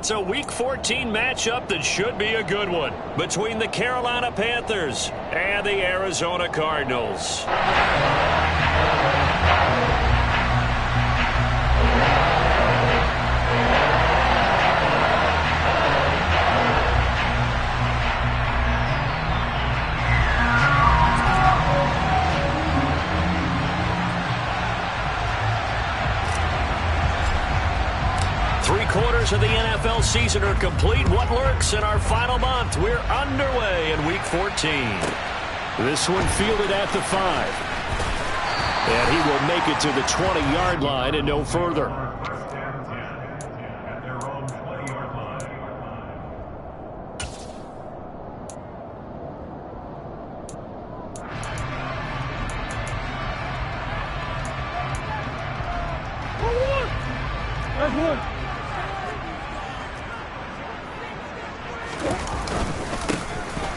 It's a Week 14 matchup that should be a good one between the Carolina Panthers and the Arizona Cardinals. Three-quarters of the NFL season are complete. What lurks in our final month? We're underway in Week 14. This one fielded at the 5. And he will make it to the 20-yard line and no further.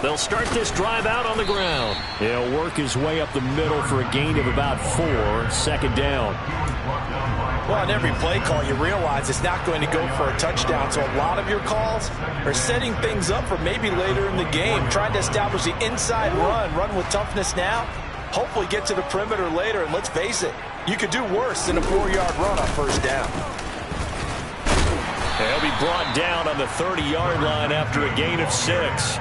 They'll start this drive out on the ground. He'll work his way up the middle for a gain of about 4, second down. Well, on every play call, you realize it's not going to go for a touchdown, so a lot of your calls are setting things up for maybe later in the game, trying to establish the inside run with toughness now, hopefully get to the perimeter later, and let's face it, you could do worse than a 4-yard run on first down. He'll be brought down on the 30-yard line after a gain of 6.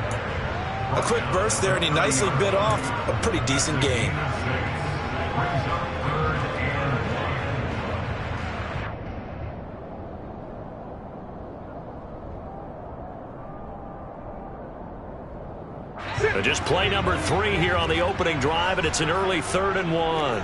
A quick burst there, and he nicely bit off a pretty decent gain. So just play number 3 here on the opening drive, and it's an early 3rd and 1.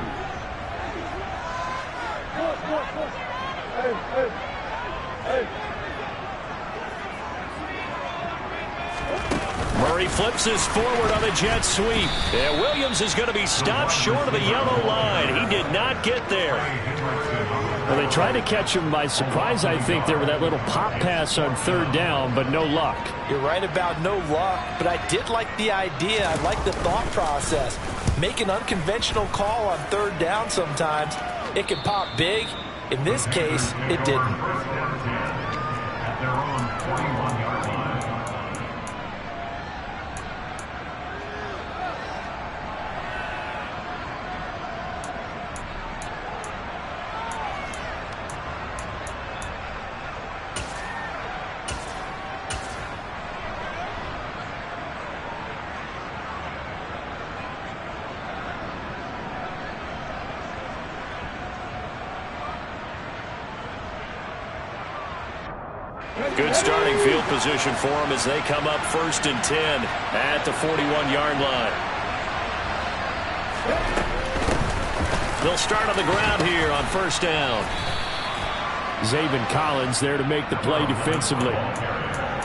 Murray flips this forward on the jet sweep. And Williams is going to be stopped short of the yellow line. He did not get there. Well, they tried to catch him by surprise, I think, there with that little pop pass on 3rd down, but no luck. You're right about no luck, but I did like the idea. I like the thought process. Make an unconventional call on 3rd down sometimes. It can pop big. In this case, it didn't. Good starting field position for them as they come up 1st and 10 at the 41-yard line. They'll start on the ground here on 1st down. Zaven Collins there to make the play defensively.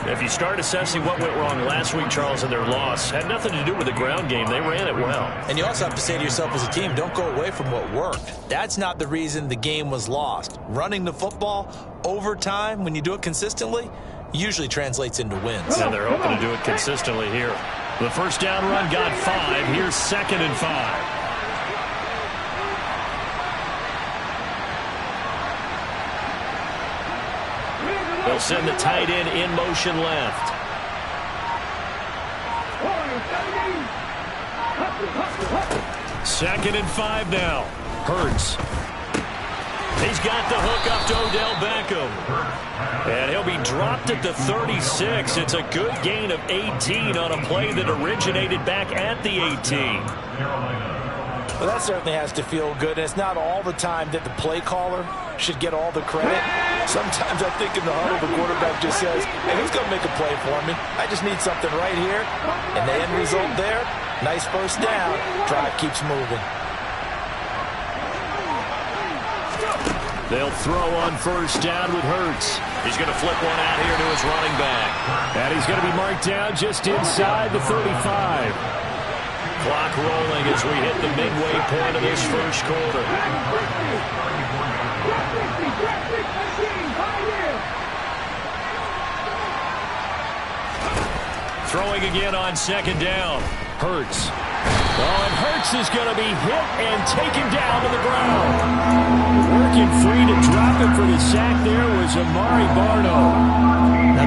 If you start assessing what went wrong last week, Charles, in their loss, had nothing to do with the ground game. They ran it well. And you also have to say to yourself as a team, don't go away from what worked. That's not the reason the game was lost. Running the football over time, when you do it consistently, usually translates into wins. And they're hoping to do it consistently here. The 1st down run got 5. Here's 2nd and 5. They'll send the tight end in motion left. Second and 5 now. Hurts. He's got the hook up to Odell Beckham. And he'll be dropped at the 36. It's a good gain of 18 on a play that originated back at the 18. Well, that certainly has to feel good. And it's not all the time that the play caller should get all the credit. Sometimes I think in the huddle, the quarterback just says, hey, who's going to make a play for me? I just need something right here. And the end result there, nice 1st down. Drive keeps moving. They'll throw on 1st down with Hurts. He's going to flip one out here to his running back. And he's going to be marked down just inside the 35. Clock rolling as we hit the midway point of this 1st quarter. Throwing again on 2nd down. Hurts. Oh, and Hurts is going to be hit and taken down to the ground. Working free to drop him for the sack there was Amari Barno.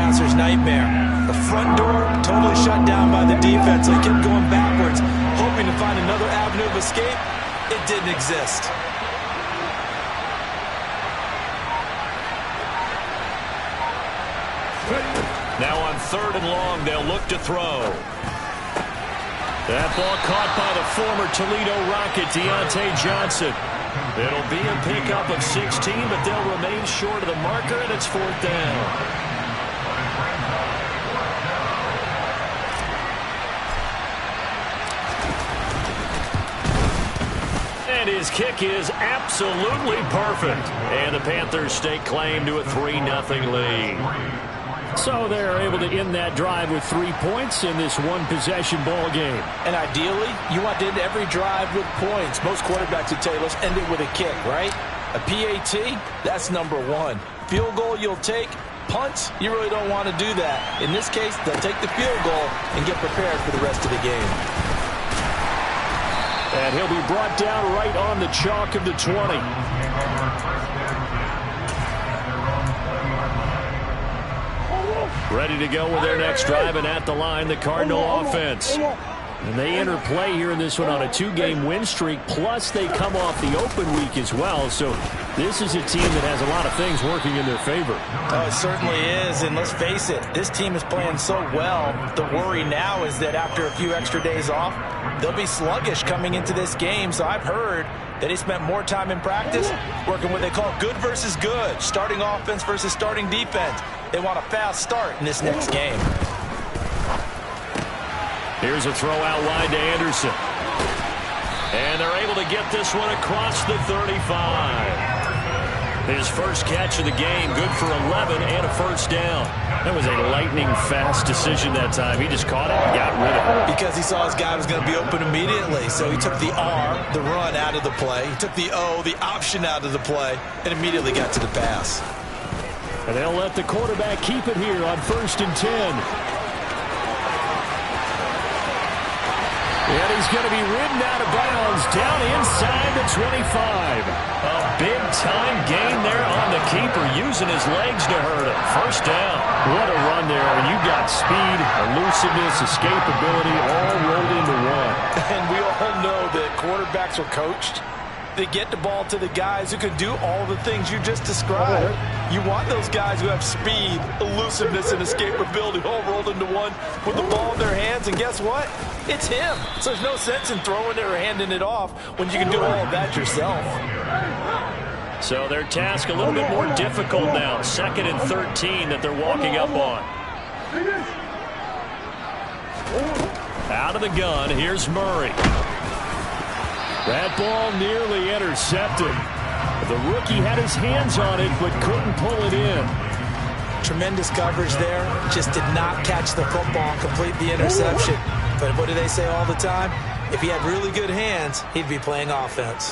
passer's nightmare. The front door totally shut down by the defense. So he kept going backwards, hoping to find another avenue of escape. It didn't exist. Now on 3rd and long, they'll look to throw. That ball caught by the former Toledo Rocket, Deontay Johnson. It'll be a pickup of 16, but they'll remain short of the marker, and it's 4th down. And his kick is absolutely perfect. And the Panthers stake claim to a 3-0 lead. So they're able to end that drive with 3 points in this one-possession ball game. And ideally, you want to end every drive with points. Most quarterbacks would tell you, let's end it with a kick, right? A PAT, that's number 1. Field goal you'll take. Punts, you really don't want to do that. In this case, they'll take the field goal and get prepared for the rest of the game. And he'll be brought down right on the chalk of the 20. Ready to go with their next drive, and at the line, the Cardinal offense. And they enter play here in this one on a 2-game win streak, plus they come off the open week as well. So this is a team that has a lot of things working in their favor. Oh, it certainly is, and let's face it, this team is playing so well. The worry now is that after a few extra days off, they'll be sluggish coming into this game. So I've heard that they spent more time in practice working what they call good versus good, starting offense versus starting defense. They want a fast start in this next game. Here's a throw out wide to Anderson. And they're able to get this one across the 35. His first catch of the game, good for 11 and a first down. That was a lightning-fast decision that time. He just caught it and got rid of it. Because he saw his guy was going to be open immediately. So he took the R, the run, out of the play. He took the O, the option, out of the play, and immediately got to the pass. And they'll let the quarterback keep it here on 1st and 10. And he's going to be ridden out of bounds down inside the 25. A big-time gain there on the keeper, using his legs to hurt him. First down. What a run there. And you've got speed, elusiveness, escapability all rolled into one. And we all know that quarterbacks are coached. They get the ball to the guys who can do all the things you just described. You want those guys who have speed, elusiveness, and escapability all rolled into one with the ball in their hands. And guess what? It's him. So there's no sense in throwing it or handing it off when you can do all of that yourself. So their task a little bit more difficult now. 2nd and 13 that they're walking up on. Out of the gun, here's Murray. That ball nearly intercepted. The rookie had his hands on it, but couldn't pull it in. Tremendous coverage there. Just did not catch the football and complete the interception. But what do they say all the time? If he had really good hands, he'd be playing offense.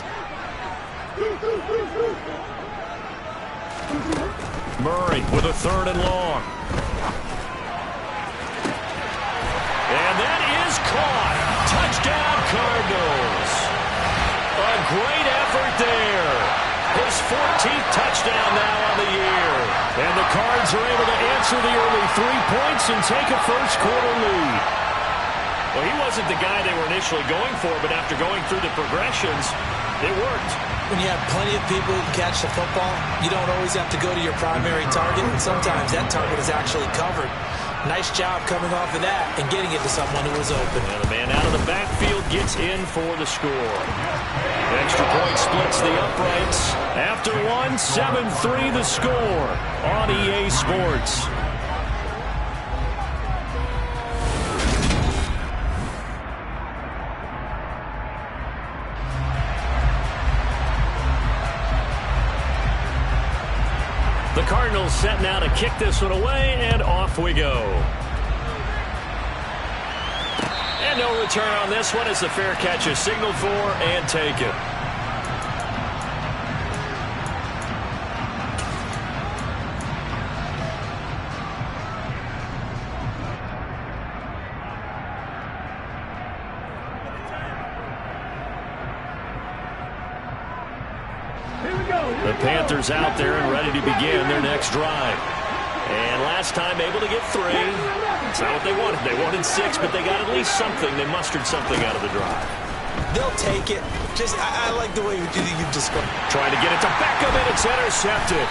Murray with a 3rd and long. And that is caught. Touchdown, Cardinals. A great effort there. His 14th touchdown now on the year. And the Cards are able to answer the early 3 points and take a first-quarter lead. Well, he wasn't the guy they were initially going for, but after going through the progressions, it worked. When you have plenty of people who can catch the football, you don't always have to go to your primary target, and sometimes that target is actually covered. Nice job coming off of that and getting it to someone who was open. And the man out of the backfield gets in for the score. Extra point splits the uprights. After one, 7-3 the score on EA Sports. The Cardinals set now to kick this one away, and off we go. And no return on this one as the fair catch is signaled for and taken. The Panthers out there and ready to begin their next drive. And last time, able to get 3. It's not what they wanted. They wanted 6, but they got at least something. They mustered something out of the drive. They'll take it. I like the way you've described. Trying to get it to Beckham, and it's intercepted.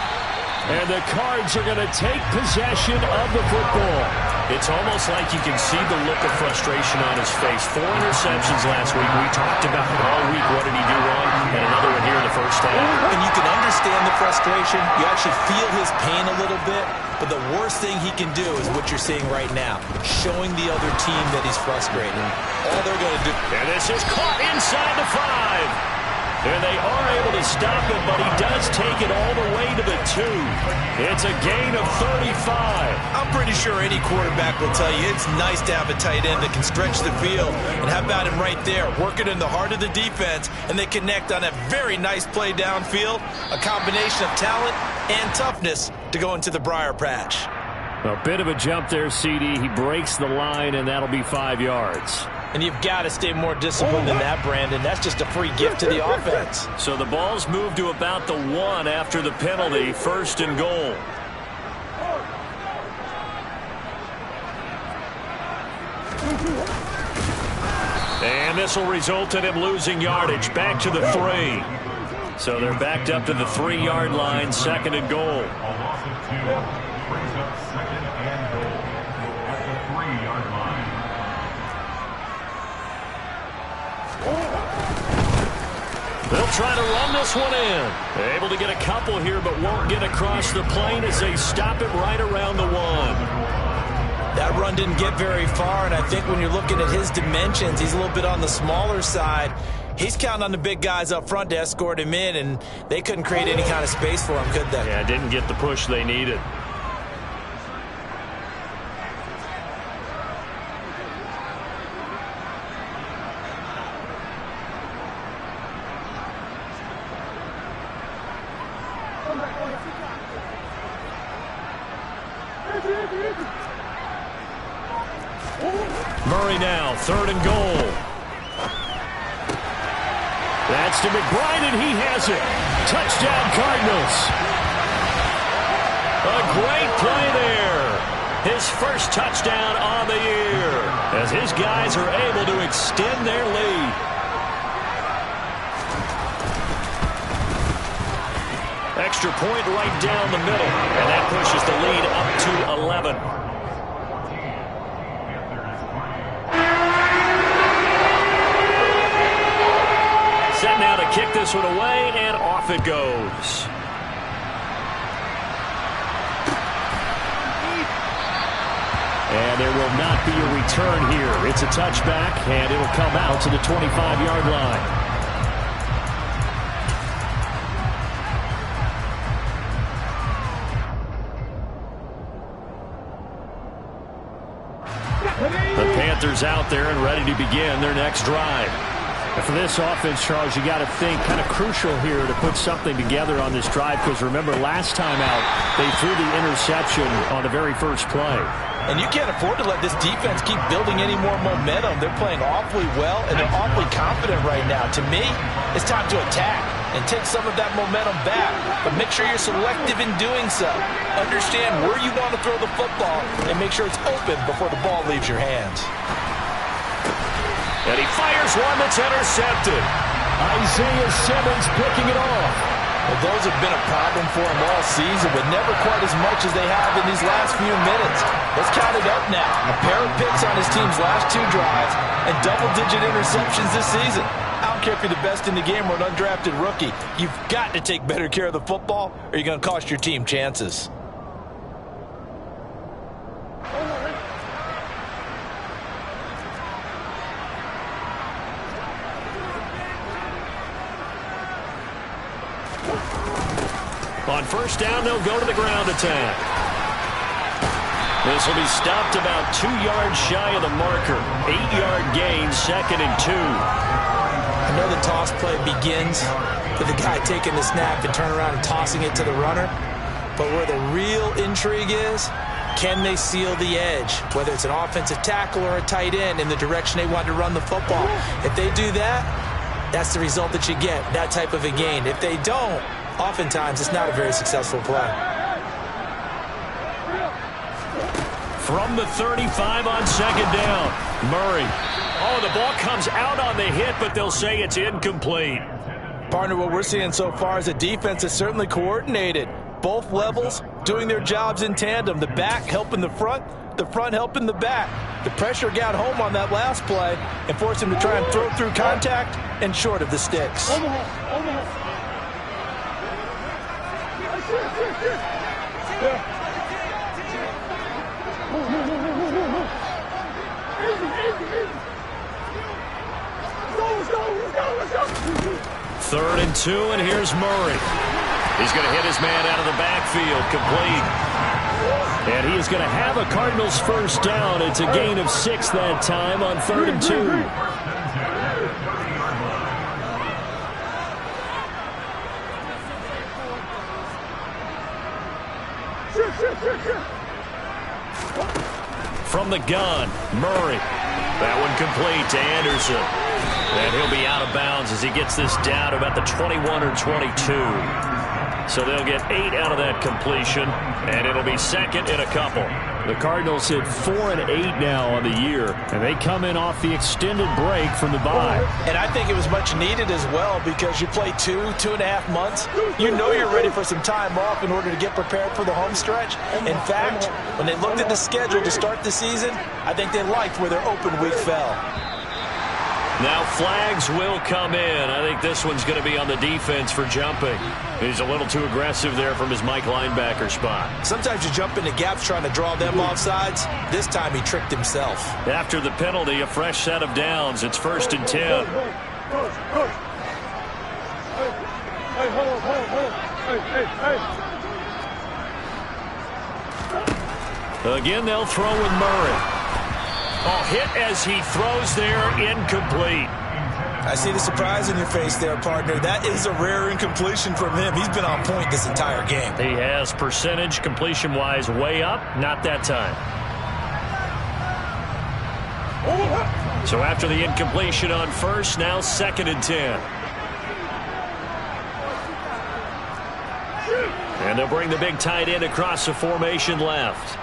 And the Cards are going to take possession of the football. It's almost like you can see the look of frustration on his face. 4 interceptions last week. We talked about it all week. What did he do wrong? And another one here in the first half. And you can understand the frustration. You actually feel his pain a little bit. But the worst thing he can do is what you're seeing right now, showing the other team that he's frustrated. All they're going to do. And this is caught inside the 5. And they are able to stop him, but he does take it all the way to the 2. It's a gain of 35. I'm pretty sure any quarterback will tell you it's nice to have a tight end that can stretch the field. And how about him right there, working in the heart of the defense, and they connect on a very nice play downfield, a combination of talent and toughness to go into the briar patch. A bit of a jump there, CD. He breaks the line, and that'll be 5 yards. And you've got to stay more disciplined than that, Brandon. That's just a free gift to the offense. So the ball's moved to about the 1 after the penalty. 1st and goal. And this will result in him losing yardage. Back to the 3. So they're backed up to the 3-yard line. 2nd and goal. They'll try to run this one in. Able to get a couple here, but won't get across the plane as they stop it right around the 1. That run didn't get very far, and I think when you're looking at his dimensions, he's a little bit on the smaller side. He's counting on the big guys up front to escort him in, and they couldn't create any kind of space for him, could they? Yeah, didn't get the push they needed. Murray now, 3rd and goal. That's to McBride, and he has it. Touchdown, Cardinals. A great play there. His first touchdown on the year as his guys are able to extend their lead. Extra point right down the middle, and that pushes the lead up to 11. Set now to kick this one away, and off it goes. And there will not be a return here. It's a touchback, and it'll come out to the 25-yard line. The Panthers out there and ready to begin their next drive. And for this offense, Charles, you got to think kind of crucial here to put something together on this drive, because remember last time out they threw the interception on the very first play. And you can't afford to let this defense keep building any more momentum. They're playing awfully well, and they're awfully confident right now. To me, it's time to attack and take some of that momentum back. But make sure you're selective in doing so. Understand where you want to throw the football and make sure it's open before the ball leaves your hands. And he fires one that's intercepted. Isaiah Simmons picking it off. Well, those have been a problem for him all season, but never quite as much as they have in these last few minutes. Let's count it up now. A pair of picks on his team's last 2 drives and double-digit interceptions this season. I don't care if you're the best in the game or an undrafted rookie. You've got to take better care of the football, or you're going to cost your team chances. On first down, they'll go to the ground attack. This will be stopped about 2 yards shy of the marker. 8-yard gain, 2nd and 2. I know the toss play begins with the guy taking the snap and turn around and tossing it to the runner. But where the real intrigue is, can they seal the edge? Whether it's an offensive tackle or a tight end in the direction they want to run the football. If they do that, that's the result that you get, that type of a gain. If they don't, oftentimes it's not a very successful play. From the 35 on second down. Murray. Oh, the ball comes out on the hit, but they'll say it's incomplete. Partner, what we're seeing so far is the defense is certainly coordinated. Both levels doing their jobs in tandem. The back helping the front helping the back. The pressure got home on that last play and forced him to try and throw through contact and short of the sticks. Third and 2, and here's Murray. He's going to hit his man out of the backfield, complete. And he is going to have a Cardinals first down. It's a gain of 6 that time on 3rd and 2. From the gun, Murray. That one complete to Anderson. And he'll be out of bounds as he gets this down about the 21 or 22. So they'll get 8 out of that completion, and it'll be second and a couple. The Cardinals hit 4 and 8 now on the year, and they come in off the extended break from the bye. And I think it was much needed as well because you play 2.5 months. You know you're ready for some time off in order to get prepared for the home stretch. In fact, when they looked at the schedule to start the season, I think they liked where their open week fell. Now flags will come in. I think this one's going to be on the defense for jumping. He's a little too aggressive there from his Mike linebacker spot. Sometimes you jump into gaps trying to draw them off sides. This time he tricked himself. After the penalty, a fresh set of downs. It's 1st and 10. Again, they'll throw with Murray. Oh, hit as he throws there, incomplete. I see the surprise in your face there, partner. That is a rare incompletion from him. He's been on point this entire game. He has percentage completion-wise way up, not that time. So after the incompletion on first, now 2nd and 10. And they'll bring the big tight end across the formation left.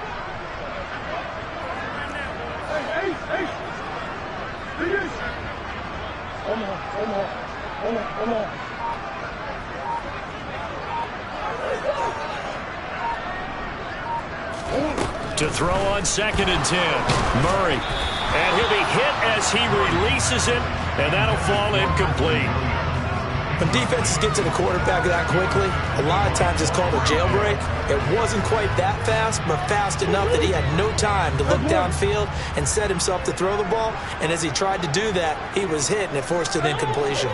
To throw on 2nd and 10. Murray. And he'll be hit as he releases it, and that'll fall incomplete. When defenses get to the quarterback that quickly, a lot of times it's called a jailbreak. It wasn't quite that fast, but fast enough that he had no time to look downfield and set himself to throw the ball. And as he tried to do that, he was hit, and it forced an incompletion.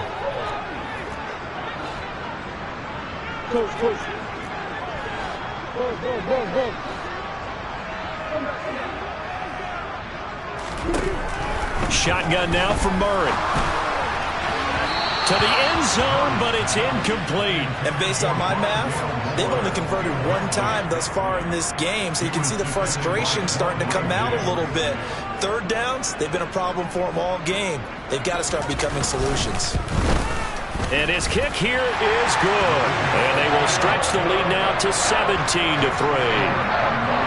Shotgun now from Murray. To the end zone, but it's incomplete. And based on my math, they've only converted one time thus far in this game, so you can see the frustration starting to come out a little bit. 3rd downs, they've been a problem for them all game. They've got to start becoming solutions. And his kick here is good. And they will stretch the lead now to 17-3.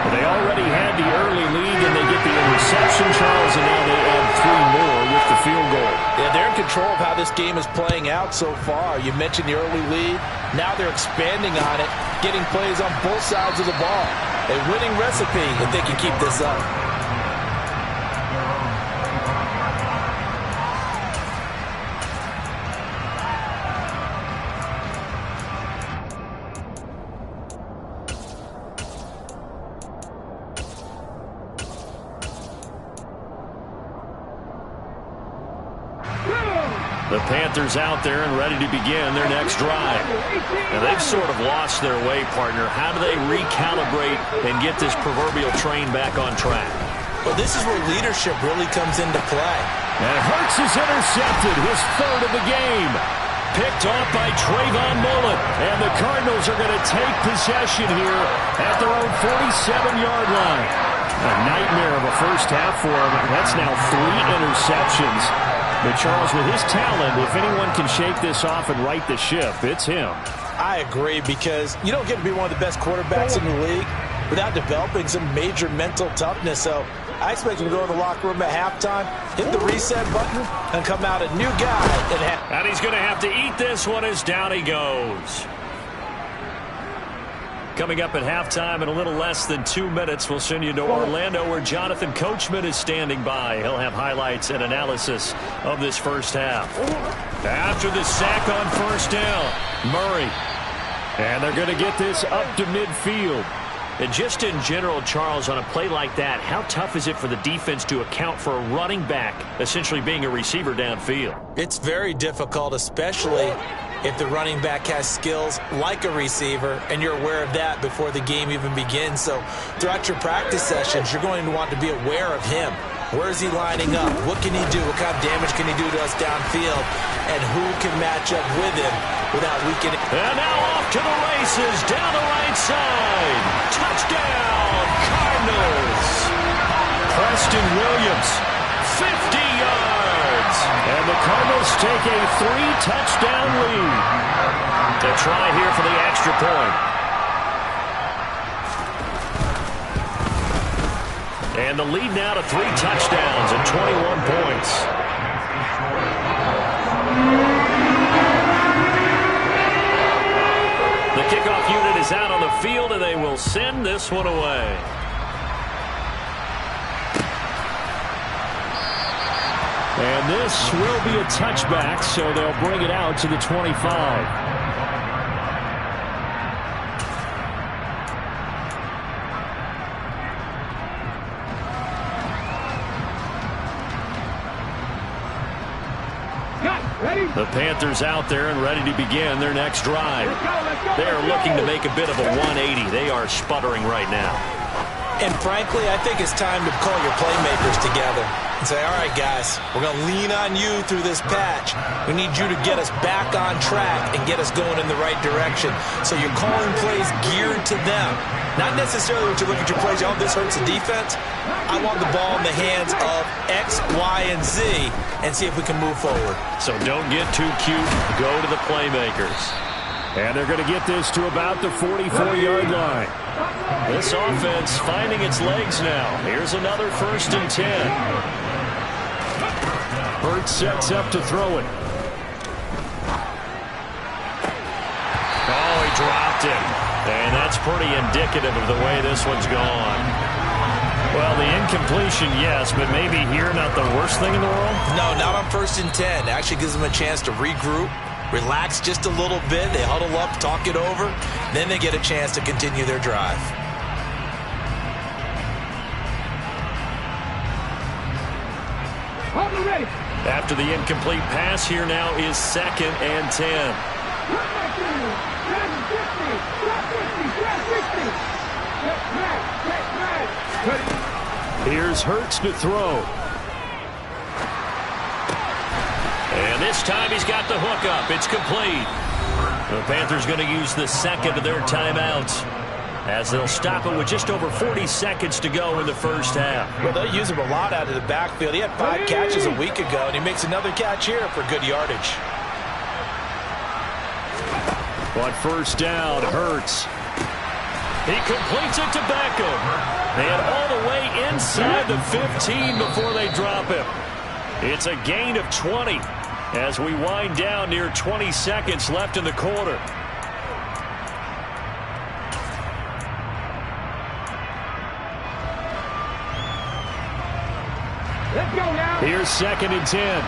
They already had the early lead, and they get the interception, Charles, and now they add 3 more with the field goal. Yeah, they're in control of how this game is playing out so far. You mentioned the early lead. Now they're expanding on it, getting plays on both sides of the ball. A winning recipe if they can keep this up. The Panthers out there and ready to begin their next drive. Now, they've sort of lost their way, partner. How do they recalibrate and get this proverbial train back on track? Well, this is where leadership really comes into play. And Hurts is intercepted, his 3rd of the game. Picked off by Trayvon Mullen. And the Cardinals are going to take possession here at their own 47-yard line. A nightmare of a first half for him. That's now 3 interceptions. But Charles, with his talent, if anyone can shake this off and right the ship, it's him. I agree, because you don't get to be one of the best quarterbacks in the league without developing some major mental toughness. So I expect him to go in the locker room at halftime, hit the reset button, and come out a new guy. And he's going to have to eat this one as down he goes. Coming up at halftime in a little less than 2 minutes, we'll send you to Orlando where Jonathan Coachman is standing by. He'll have highlights and analysis of this first half. After the sack on first down, Murray. And they're going to get this up to midfield. And just in general, Charles, on a play like that, how tough is it for the defense to account for a running back essentially being a receiver downfield? It's very difficult, especially if the running back has skills like a receiver, and you're aware of that before the game even begins. So throughout your practice sessions, you're going to want to be aware of him. Where is he lining up? What can he do? What kind of damage can he do to us downfield? And who can match up with him without weakening? And now off to the races down the right side. Touchdown, Cardinals. Preston Williams, 50 yards. And the Cardinals take a 3-touchdown lead. They try here for the extra point. And the lead now to 3 touchdowns and 21 points. The kickoff unit is out on the field, and they will send this one away. And this will be a touchback, so they'll bring it out to the 25. The Panthers out there and ready to begin their next drive. They are looking to make a bit of a 180. They are sputtering right now. And frankly, I think it's time to call your playmakers together and say, all right, guys, we're going to lean on you through this patch. We need you to get us back on track and get us going in the right direction. So you're calling plays geared to them. Not necessarily when you look at your plays, oh, this hurts the defense. I want the ball in the hands of X, Y, and Z and see if we can move forward. So don't get too cute. Go to the playmakers. And they're going to get this to about the 44-yard line. This offense finding its legs now. Here's another 1st and 10. Hurts sets up to throw it. Oh, he dropped it. And that's pretty indicative of the way this one's gone. Well, the incompletion, yes, but maybe here not the worst thing in the world? No, not on 1st and 10. Actually gives them a chance to regroup, relax just a little bit. They huddle up, talk it over. Then they get a chance to continue their drive. After the incomplete pass, here now is 2nd and 10. Here's Hurts to throw. And this time he's got the hook up. It's complete. The Panthers going to use the 2nd of their timeouts as they'll stop it with just over 40 seconds to go in the first half. Well, they'll use him a lot out of the backfield. He had 5 catches a week ago, and he makes another catch here for good yardage. On 1st down, Hurts. He completes it to Beckham. And all the way inside the 15 before they drop him. It's a gain of 20 as we wind down near 20 seconds left in the quarter. Let's go now. Here's 2nd and 10.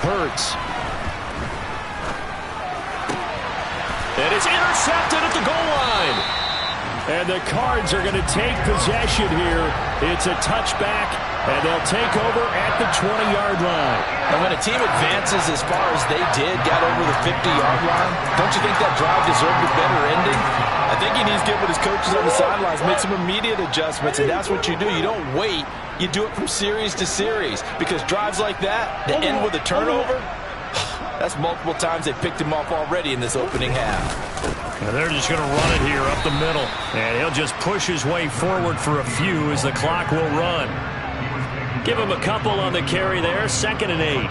Hurts. And it's intercepted at the goal line. And the Cards are going to take possession here. It's a touchback, and they'll take over at the 20-yard line. And when a team advances as far as they did, got over the 50-yard line, don't you think that drive deserved a better ending? I think he needs to get with his coaches on the sidelines, make some immediate adjustments, and that's what you do. You don't wait. You do it from series to series, because drives like that end with a turnover, that's multiple times they picked him off already in this opening half. And they're just going to run it here up the middle. And he'll just push his way forward for a few as the clock will run. Give him a couple on the carry there. 2nd and 8.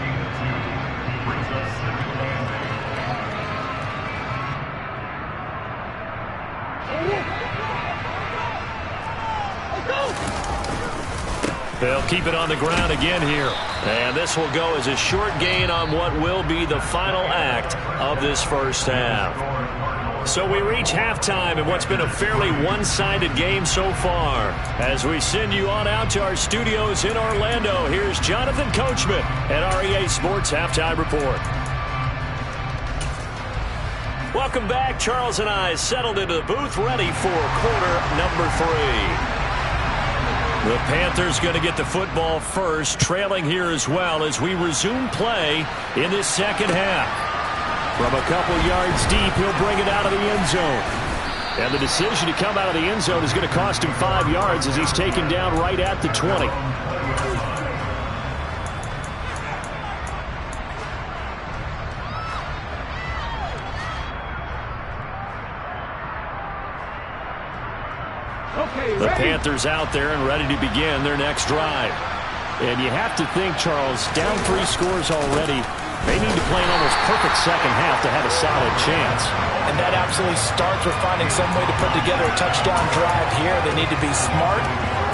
They'll keep it on the ground again here. And this will go as a short gain on what will be the final act of this first half. So we reach halftime in what's been a fairly one-sided game so far. As we send you on out to our studios in Orlando, here's Jonathan Coachman at REA Sports Halftime Report. Welcome back. Charles and I settled into the booth, ready for quarter number 3. The Panthers going to get the football first, trailing here as well as we resume play in this second half. From a couple yards deep, he'll bring it out of the end zone. And the decision to come out of the end zone is going to cost him 5 yards as he's taken down right at the 20. The Panthers out there and ready to begin their next drive. And you have to think, Charles, down 3 scores already. They need to play an almost perfect second half to have a solid chance. And that absolutely starts with finding some way to put together a touchdown drive here. They need to be smart,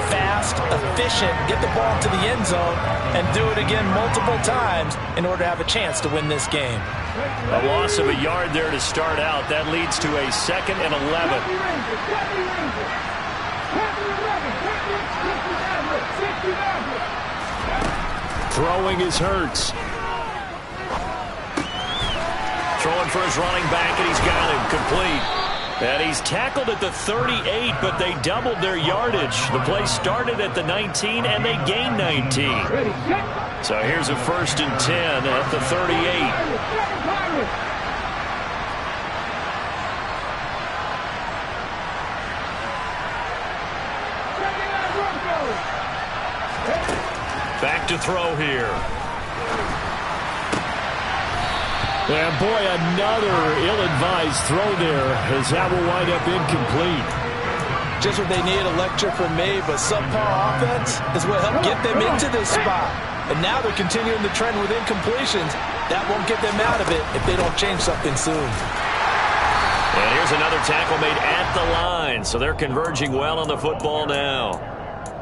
fast, efficient, get the ball to the end zone, and do it again multiple times in order to have a chance to win this game. A loss of a yard there to start out. That leads to a 2nd and 11. Throwing is Hurts. Throwing for his running back, and he's got him complete. And he's tackled at the 38, but they doubled their yardage. The play started at the 19, and they gained 19. So here's a 1st and 10 at the 38. Back to throw here. And boy, another ill-advised throw there as that will wind up incomplete. Just what they need, a lecture from me, but subpar offense is what helped get them into this spot. And now they're continuing the trend with incompletions. That won't get them out of it if they don't change something soon. And here's another tackle made at the line, so they're converging well on the football now.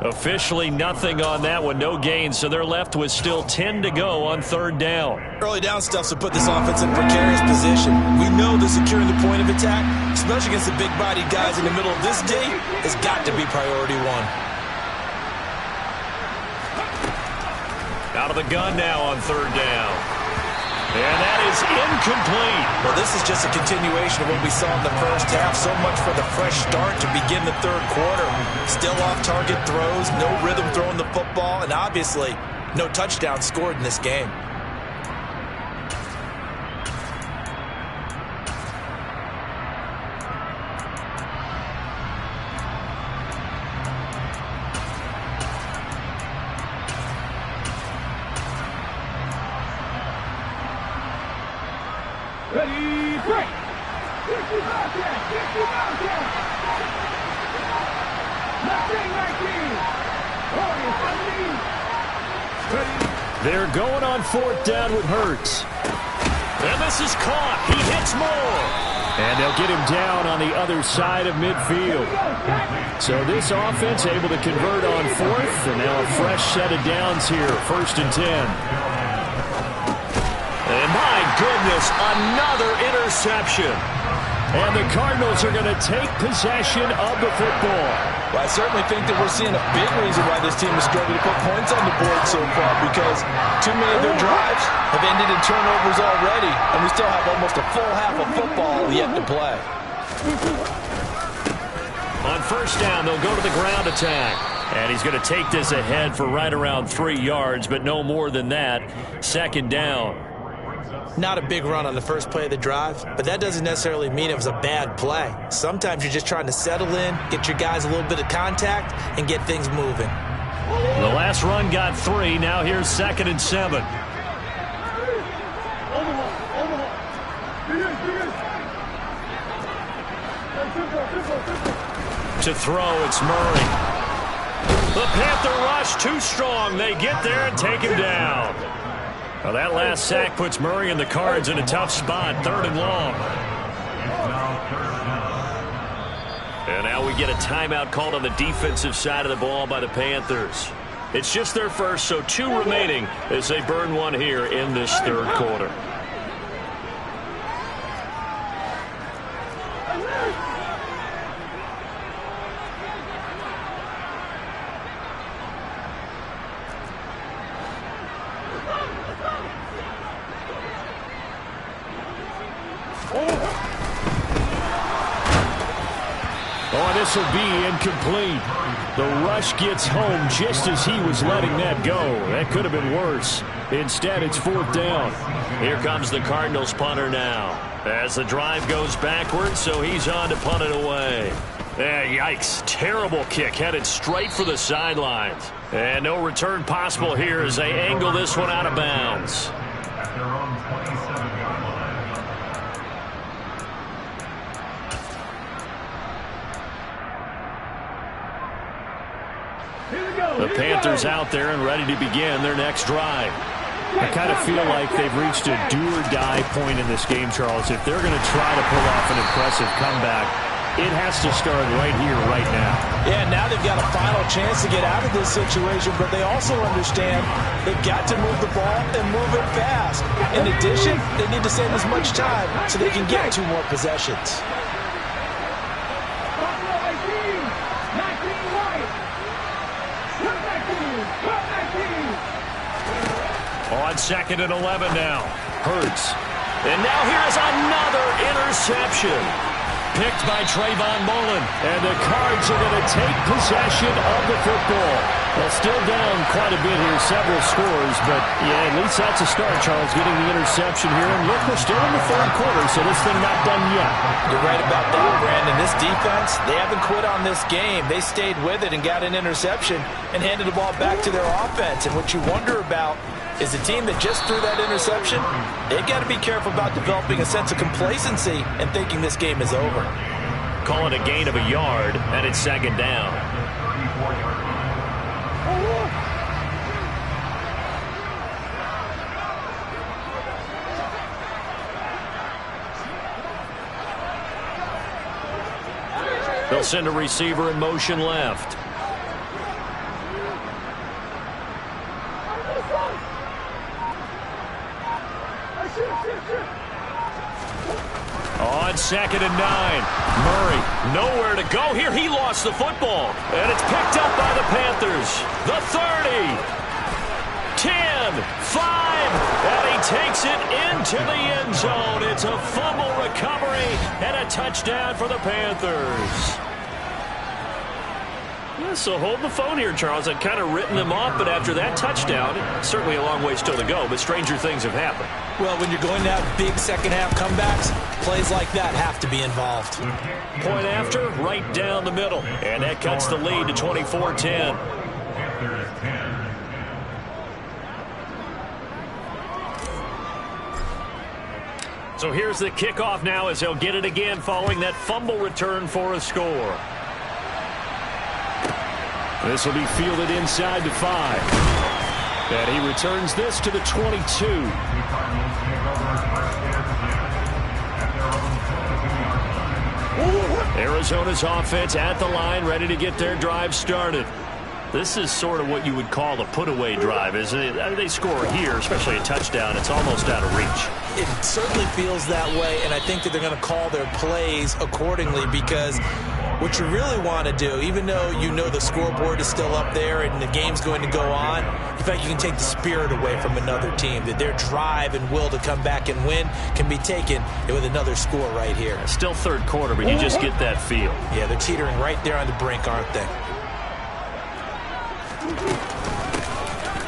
Officially nothing on that one, no gain, so they're left with still 10 to go on 3rd down. Early down stuff to put this offense in a precarious position. We know that securing the point of attack, especially against the big-bodied guys in the middle of this game, has got to be priority 1. Out of the gun now on 3rd down. And that is incomplete. Well, this is just a continuation of what we saw in the first half. So much for the fresh start to begin the 3rd quarter. Still off-target throws, no rhythm throwing the football, and obviously no touchdowns scored in this game. Ready, break! They're going on 4th down with Hurts. And this is caught. He hits Moore. And they'll get him down on the other side of midfield. So this offense able to convert on 4th, and now a fresh set of downs here, 1st and 10. And my goodness, another interception. And the Cardinals are going to take possession of the football. Well, I certainly think that we're seeing a big reason why this team is struggling to put points on the board so far, because too many of their drives have ended in turnovers already, and we still have almost a full half of football yet to play. On 1st down, they'll go to the ground attack. And he's going to take this ahead for right around 3 yards, but no more than that. 2nd down. Not a big run on the first play of the drive, but that doesn't necessarily mean it was a bad play. Sometimes you're just trying to settle in, get your guys a little bit of contact, and get things moving. The last run got 3. Now here's 2nd and 7. To throw, it's Murray. The Panther rush too strong. They get there and take him down. Well, that last sack puts Murray and the Cards in a tough spot, 3rd and long. And now we get a timeout called on the defensive side of the ball by the Panthers. It's just their first, so 2 remaining as they burn one here in this 3rd quarter. Oh, this will be incomplete. The rush gets home just as he was letting that go. That could have been worse. Instead, it's 4th down. Here comes the Cardinals punter now. As the drive goes backwards, so he's on to punt it away. Yikes. Terrible kick headed straight for the sidelines. And no return possible here as they angle this one out of bounds. The Panthers out there and ready to begin their next drive. I kind of feel like they've reached a do-or-die point in this game, Charles. If they're going to try to pull off an impressive comeback, it has to start right here, right now. Yeah, now they've got a final chance to get out of this situation, but they also understand they've got to move the ball and move it fast. In addition, they need to save as much time so they can get 2 more possessions. On 2nd and 11 now. Hurts. And now here's another interception. Picked by Trayvon Mullen. And the Cards are going to take possession of the football. Well, still down quite a bit here, several scores, but yeah, at least that's a start, Charles, getting the interception here. And look, we're still in the 3rd quarter, so this thing not done yet. You're right about that, Brandon. This defense, they haven't quit on this game. They stayed with it and got an interception and handed the ball back to their offense. And what you wonder about is the team that just threw that interception, they've got to be careful about developing a sense of complacency and thinking this game is over. Call it a gain of a yard, and it's 2nd down. They'll send a receiver in motion left. On 2nd and 9. Murray, nowhere to go here. He lost the football. And it's picked up by the Panthers. The 30. 10. 5. And he takes it into the end zone. It's a fumble recovery and a touchdown for the Panthers. Yeah, so hold the phone here, Charles. I've kind of written them off, but after that touchdown, certainly a long way still to go, but stranger things have happened. Well, when you're going to have big second-half comebacks, plays like that have to be involved. Point after, right down the middle. And that cuts the lead to 24-10. So here's the kickoff now as he'll get it again following that fumble return for a score. This will be fielded inside the 5. And he returns this to the 22. Arizona's offense at the line, ready to get their drive started. This is sort of what you would call a put-away drive, isn't it? They score here, especially a touchdown. It's almost out of reach. It certainly feels that way, and I think that they're going to call their plays accordingly because what you really want to do, even though you know the scoreboard is still up there and the game's going to go on, in fact, you can take the spirit away from another team, that their drive and will to come back and win can be taken with another score right here. Still 3rd quarter, but you just get that feel. Yeah, they're teetering right there on the brink, aren't they?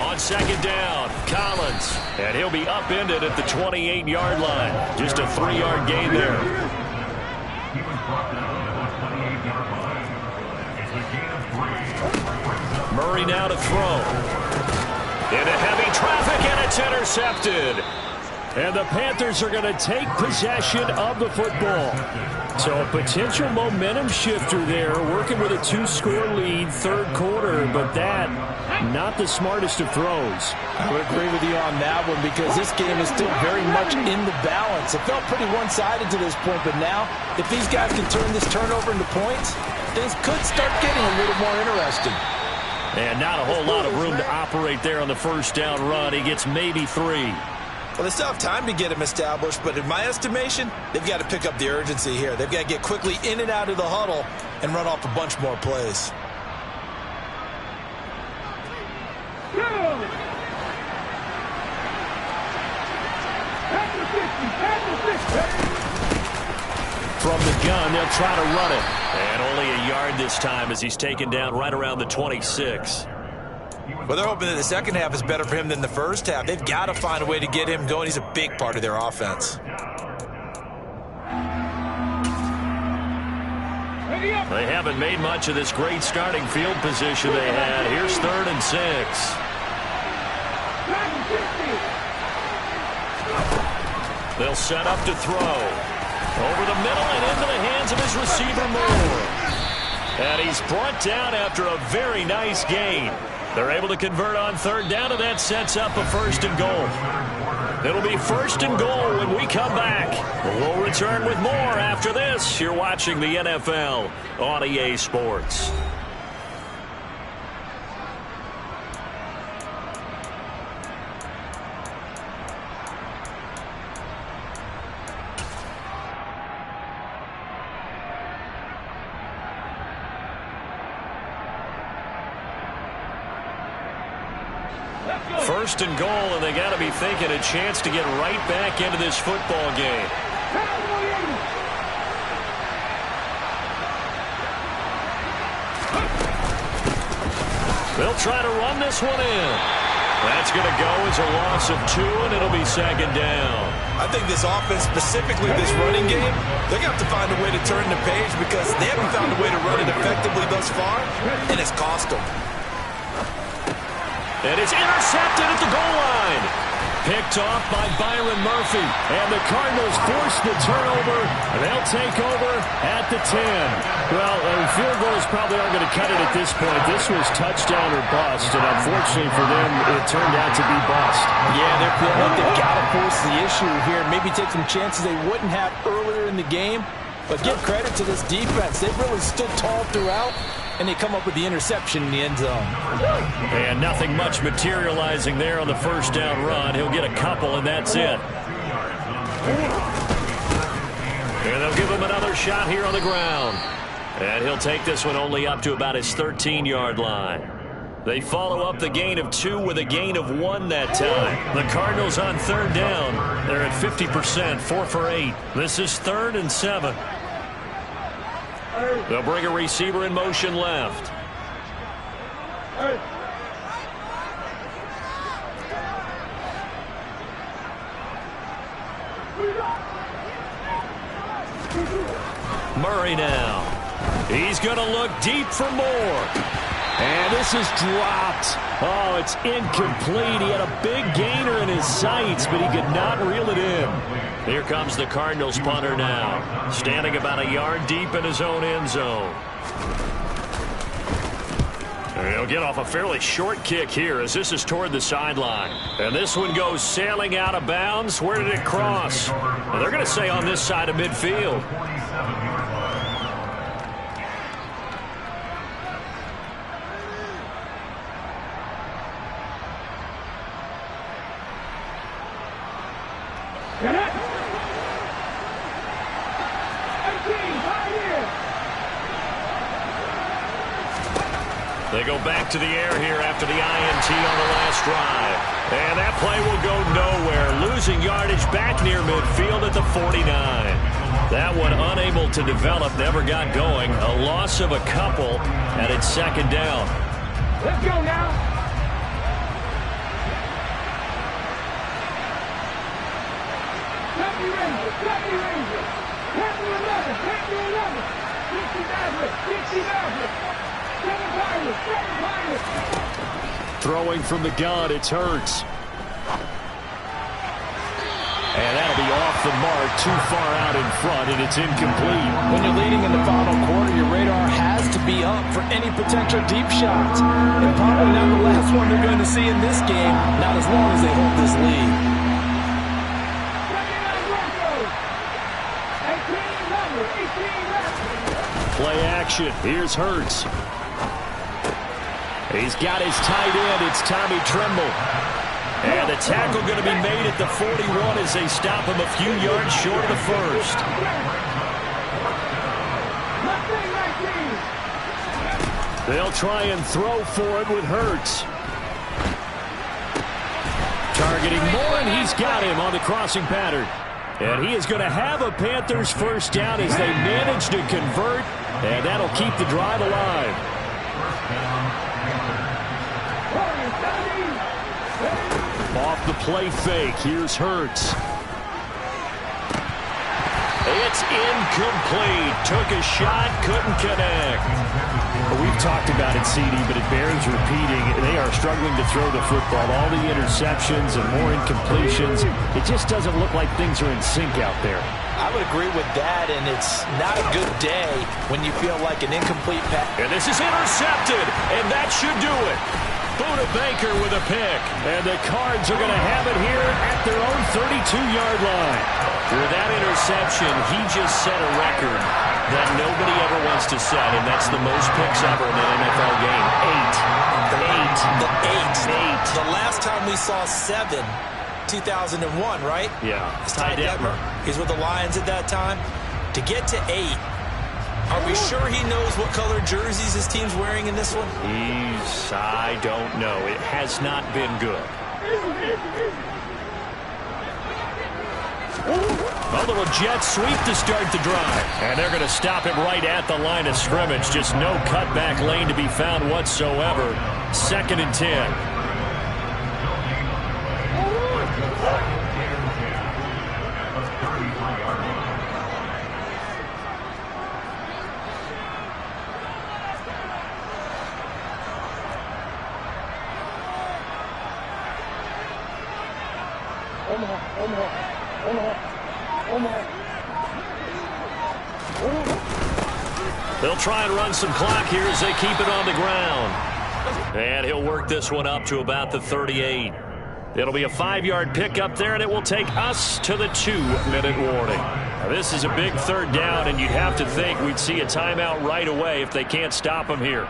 On 2nd down, Collins. And he'll be upended at the 28-yard line. Just a 3-yard gain there. Murray now to throw. Into heavy traffic, and it's intercepted. And the Panthers are going to take possession of the football. So a potential momentum shifter there, working with a 2-score lead, third quarter, but that, not the smartest of throws. I would agree with you on that one because this game is still very much in the balance. It felt pretty one-sided to this point, but now, if these guys can turn this turnover into points, things could start getting a little more interesting. And not a whole lot of room to operate there on the first down run. He gets maybe 3. Well, they still have time to get him established, but in my estimation, they've got to pick up the urgency here. They've got to get quickly in and out of the huddle and run off a bunch more plays. From the gun, they'll try to run it. And only a yard this time as he's taken down right around the 26. Well, they're hoping that the second half is better for him than the first half. They've got to find a way to get him going. He's a big part of their offense. They haven't made much of this great starting field position they had. Here's 3rd and 6. They'll set up to throw. Over the middle and into the hands of his receiver, Moore. And he's brought down after a very nice gain. They're able to convert on 3rd down, and that sets up a 1st and goal. It'll be 1st and goal when we come back. We'll return with more after this. You're watching the NFL on EA Sports. First and goal, and they got to be thinking a chance to get right back into this football game. They'll try to run this one in. That's going to go as a loss of 2, and it'll be 2nd down. I think this offense, specifically this running game, they're going to have to find a way to turn the page because they haven't found a way to run it effectively thus far, and it's cost them. And it's intercepted at the goal line. Picked off by Byron Murphy. And the Cardinals force the turnover. They'll take over at the 10. Well, field goals probably aren't going to cut it at this point. This was touchdown or bust, and unfortunately for them, it turned out to be bust. Yeah, they're feeling like they've got to force the issue here. Maybe take some chances they wouldn't have earlier in the game. But give credit to this defense. They've really stood tall throughout, and they come up with the interception in the end zone. And nothing much materializing there on the first down run. He'll get a couple, and that's it. And they'll give him another shot here on the ground. And he'll take this one only up to about his 13-yard line. They follow up the gain of 2 with a gain of 1 that time. The Cardinals on 3rd down. They're at 50%, 4 for 8. This is 3rd and 7. They'll bring a receiver in motion left. Murray now. He's going to look deep for more. And this is dropped. Oh, it's incomplete. He had a big gainer in his sights, but he could not reel it in. Here comes the Cardinals punter now, standing about a yard deep in his own end zone. And he'll get off a fairly short kick here as this is toward the sideline. And this one goes sailing out of bounds. Where did it cross? Well, they're going to say on this side of midfield. They go back to the air here after the INT on the last drive. And that play will go nowhere. Losing yardage back near midfield at the 49. That one unable to develop, never got going. A loss of a couple, and it's 2nd down. Let's go now. Happy Rangers, Happy Rangers. Happy 11, Happy 11. Dixie Maverick, Dixie Maverick. Throwing from the gun, it's Hurts. And that'll be off the mark, too far out in front, and it's incomplete. When you're leading in the final quarter, your radar has to be up for any potential deep shots. And probably not the last one they're going to see in this game, not as long as they hold this lead. Play action. Here's Hurts. He's got his tight end. It's Tommy Tremble. And the tackle going to be made at the 41 as they stop him a few yards short of the first. They'll try and throw for it with Hurts. Targeting Moore, and he's got him on the crossing pattern. And he is going to have a Panthers first down as they manage to convert, and that'll keep the drive alive. Off the play fake, here's Hurts. It's incomplete. Took a shot, couldn't connect. We've talked about it, CD, but it bears repeating. They are struggling to throw the football. All the interceptions and more incompletions. It just doesn't look like things are in sync out there. I would agree with that, and it's not a good day when you feel like an incomplete pass. And this is intercepted, and that should do it. Buda Baker with a pick. And the Cards are going to have it here at their own 32-yard line. With that interception, he just set a record that nobody ever wants to set, and that's the most picks ever in an NFL game. 8. The last time we saw 7, 2001, right? Yeah. It's Ty Detmer. He's with the Lions at that time. To get to 8, are we sure he knows what color jerseys his team's wearing in this one? I don't know. It has not been good. A little jet sweep to start the drive. And they're going to stop him right at the line of scrimmage. Just no cutback lane to be found whatsoever. 2nd and 10. They'll try and run some clock here as they keep it on the ground. And he'll work this one up to about the 38. It'll be a 5-yard pickup there, and it will take us to the 2-minute warning. Now, this is a big 3rd down, and you'd have to think we'd see a timeout right away if they can't stop him here.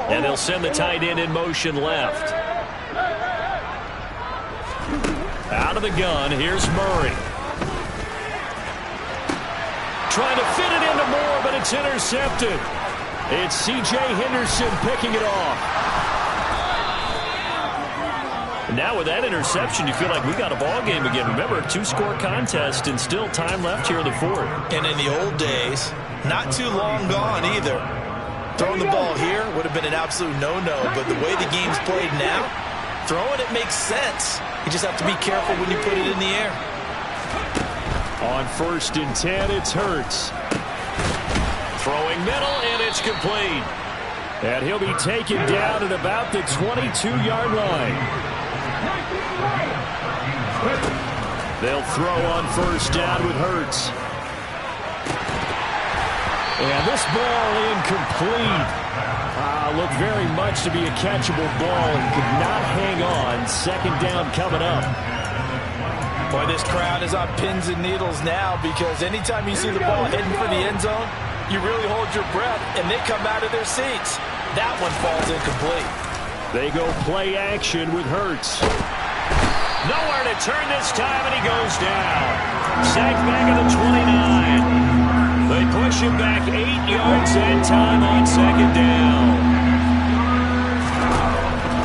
And they'll send the tight end in motion left. Out of the gun, here's Murray. Trying to fit it into Moore, but it's intercepted. It's C.J. Henderson picking it off. Now with that interception, you feel like we got a ball game again. Remember, a 2-score contest and still time left here in the 4th. And in the old days, not too long gone either. Throwing the ball here would have been an absolute no-no, but the way the game's played now, throwing it makes sense. You just have to be careful when you put it in the air. On 1st and 10, it's Hurts. Throwing middle, and it's complete. And he'll be taken down at about the 22-yard line. They'll throw on 1st down with Hurts. And this ball incomplete. Looked very much to be a catchable ball and could not hang on. 2nd down coming up. Boy, this crowd is on pins and needles now because anytime you see the ball heading for the end zone, you really hold your breath, and they come out of their seats. That one falls incomplete. They go play action with Hurts. Nowhere to turn this time, and he goes down. Sacked back at the 29. They push him back 8 yards and time on 2nd down.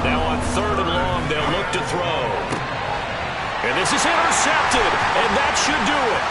Now on 3rd and long, they'll look to throw. And this is intercepted, and that should do it.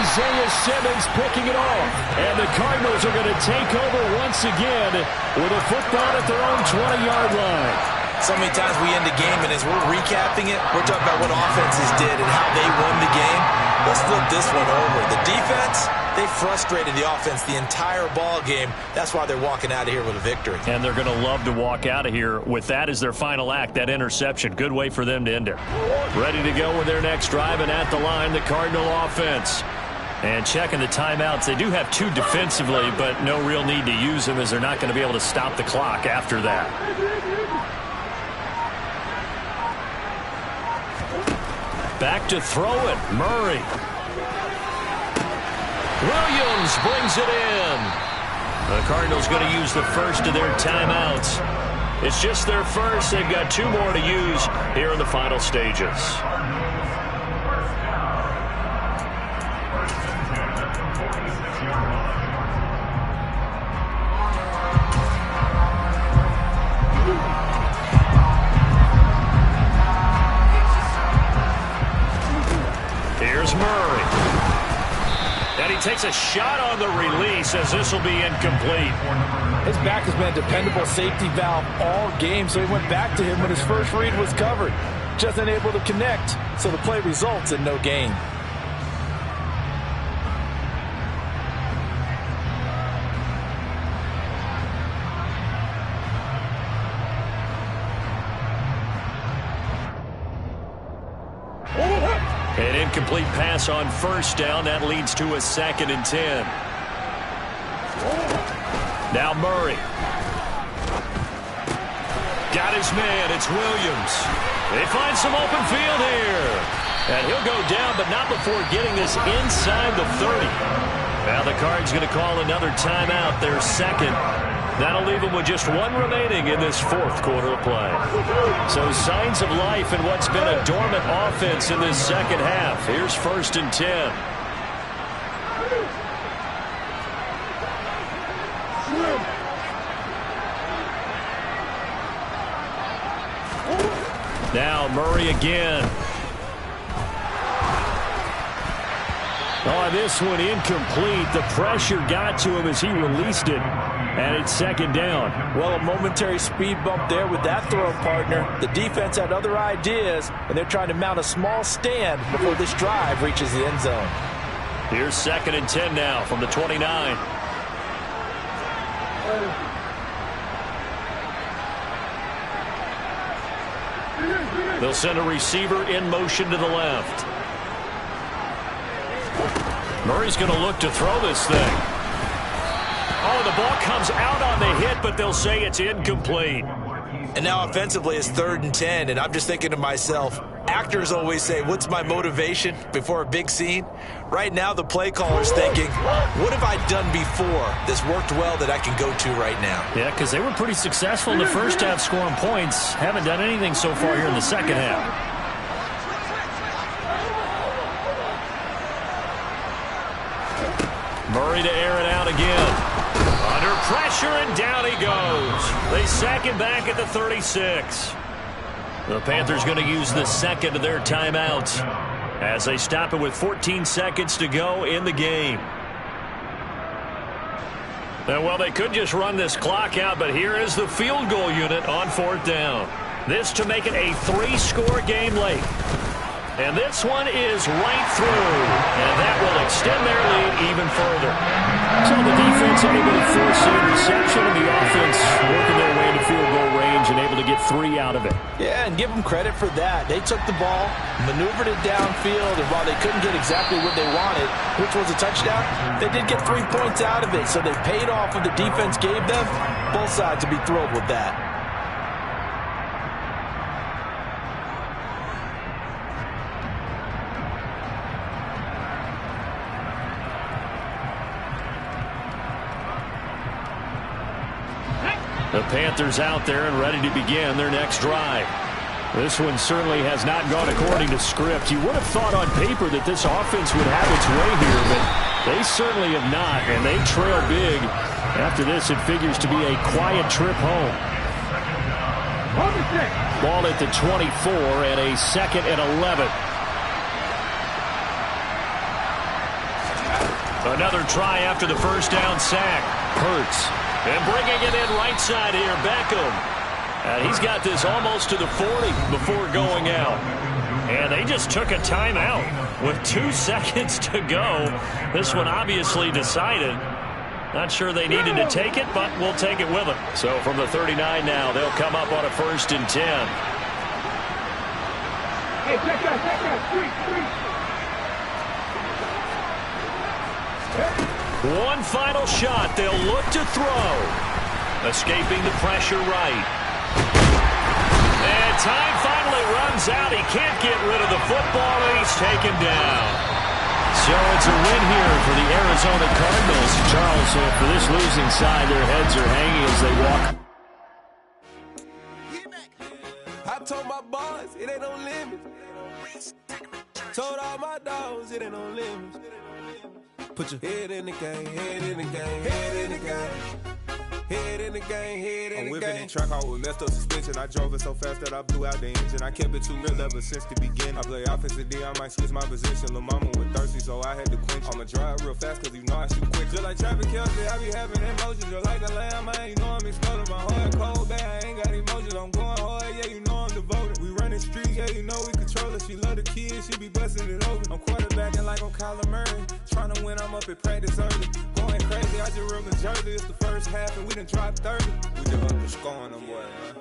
Isaiah Simmons picking it off. And the Cardinals are going to take over once again with a football at their own 20-yard line. So many times we end a game, and as we're recapping it, we're talking about what offenses did and how they won the game. Let's flip this one over. The defense, they frustrated the offense the entire ball game. That's why they're walking out of here with a victory. And they're going to love to walk out of here with that as their final act, that interception. Good way for them to end it. Ready to go with their next drive, and at the line, the Cardinal offense. And checking the timeouts. They do have 2 defensively, but no real need to use them as they're not going to be able to stop the clock after that. Back to throw it. Murray. Williams brings it in. The Cardinals going to use the first of their timeouts. It's just their first. They've got 2 more to use here in the final stages. Here's Murray. And he takes a shot on the release as this will be incomplete. His back has been a dependable safety valve all game, so he went back to him when his first read was covered. Just unable to connect, so the play results in no gain. An incomplete pass on first down. That leads to a 2nd and 10. Now Murray. Got his man. It's Williams. They find some open field here. And he'll go down, but not before getting this inside the 30. Now the Cards going to call another timeout, their second. That'll leave them with just 1 remaining in this 4th quarter of play. So signs of life in what's been a dormant offense in this second half. Here's 1st and 10. Now Murray again. Oh, this one incomplete. The pressure got to him as he released it. And it's 2nd down. Well, a momentary speed bump there with that throw, partner. The defense had other ideas, and they're trying to mount a small stand before this drive reaches the end zone. Here's 2nd and 10 now from the 29. They'll send a receiver in motion to the left. Murray's going to look to throw this thing. Oh, the ball comes out on the hit, but they'll say it's incomplete. And now offensively it's 3rd and 10, and I'm just thinking to myself, actors always say, what's my motivation before a big scene? Right now the play caller's thinking, what have I done before that's worked well that I can go to right now? Yeah, because they were pretty successful in the first half scoring points. Haven't done anything so far here in the second half. Murray to air it out again. Under pressure, and down he goes. They sack him back at the 36. The Panthers going to use the second of their timeouts as they stop it with 14 seconds to go in the game. And, well, they could just run this clock out, but here is the field goal unit on 4th down. This to make it a 3-score game late. And this one is right through. And that will extend their lead even further. So the defense able to force the interception, and the offense working their way into field goal range and able to get 3 out of it. Yeah, and give them credit for that. They took the ball, maneuvered it downfield, and while they couldn't get exactly what they wanted, which was a touchdown, they did get 3 points out of it. So they paid off what the defense gave them. Both sides will be thrilled with that. The Panthers out there and ready to begin their next drive. This one certainly has not gone according to script. You would have thought on paper that this offense would have its way here, but they certainly have not, and they trail big. After this, it figures to be a quiet trip home. Ball at the 24 and a 2nd and 11. Another try after the first down sack. Hurts. And bringing it in right side here, Beckham. And he's got this almost to the 40 before going out. And they just took a timeout with 2 seconds to go. This one obviously decided. Not sure they needed to take it, but we'll take it with them. So from the 39 now, they'll come up on a 1st and 10. Hey, check that, three. One final shot. They'll look to throw. Escaping the pressure right. And time finally runs out. He can't get rid of the football, and he's taken down. So it's a win here for the Arizona Cardinals. Charles, so for this losing side, their heads are hanging as they walk. I told my boys it ain't no limit. Told all my dogs it ain't no limit. Put your head in the game, head in the game, head in the game. Head in the game, head in the game. I'm whipping the track out with messed up suspension. I drove it so fast that I blew out the engine. I kept it too real ever since the beginning. I play offensive D, I might switch my position. Lil' mama was thirsty, so I had to quench. I'ma drive real fast, cause you know I shoot quick. Just like Travis Kelce, I be having emotions. Just like the lamb, man, you know I'm exploding. My heart cold, bad, I ain't got emotions. I'm going hard, yeah, you know I'm devoted. We running streets, yeah, you know we control it. She love the kids, she be busting it open. I'm quarterbacking like I'm Kyler Murray. Trying to win, I'm up at practice early. Going crazy, I just real the jersey. It's the first half, and we done dropped 30. We just underscoring them, boy, man.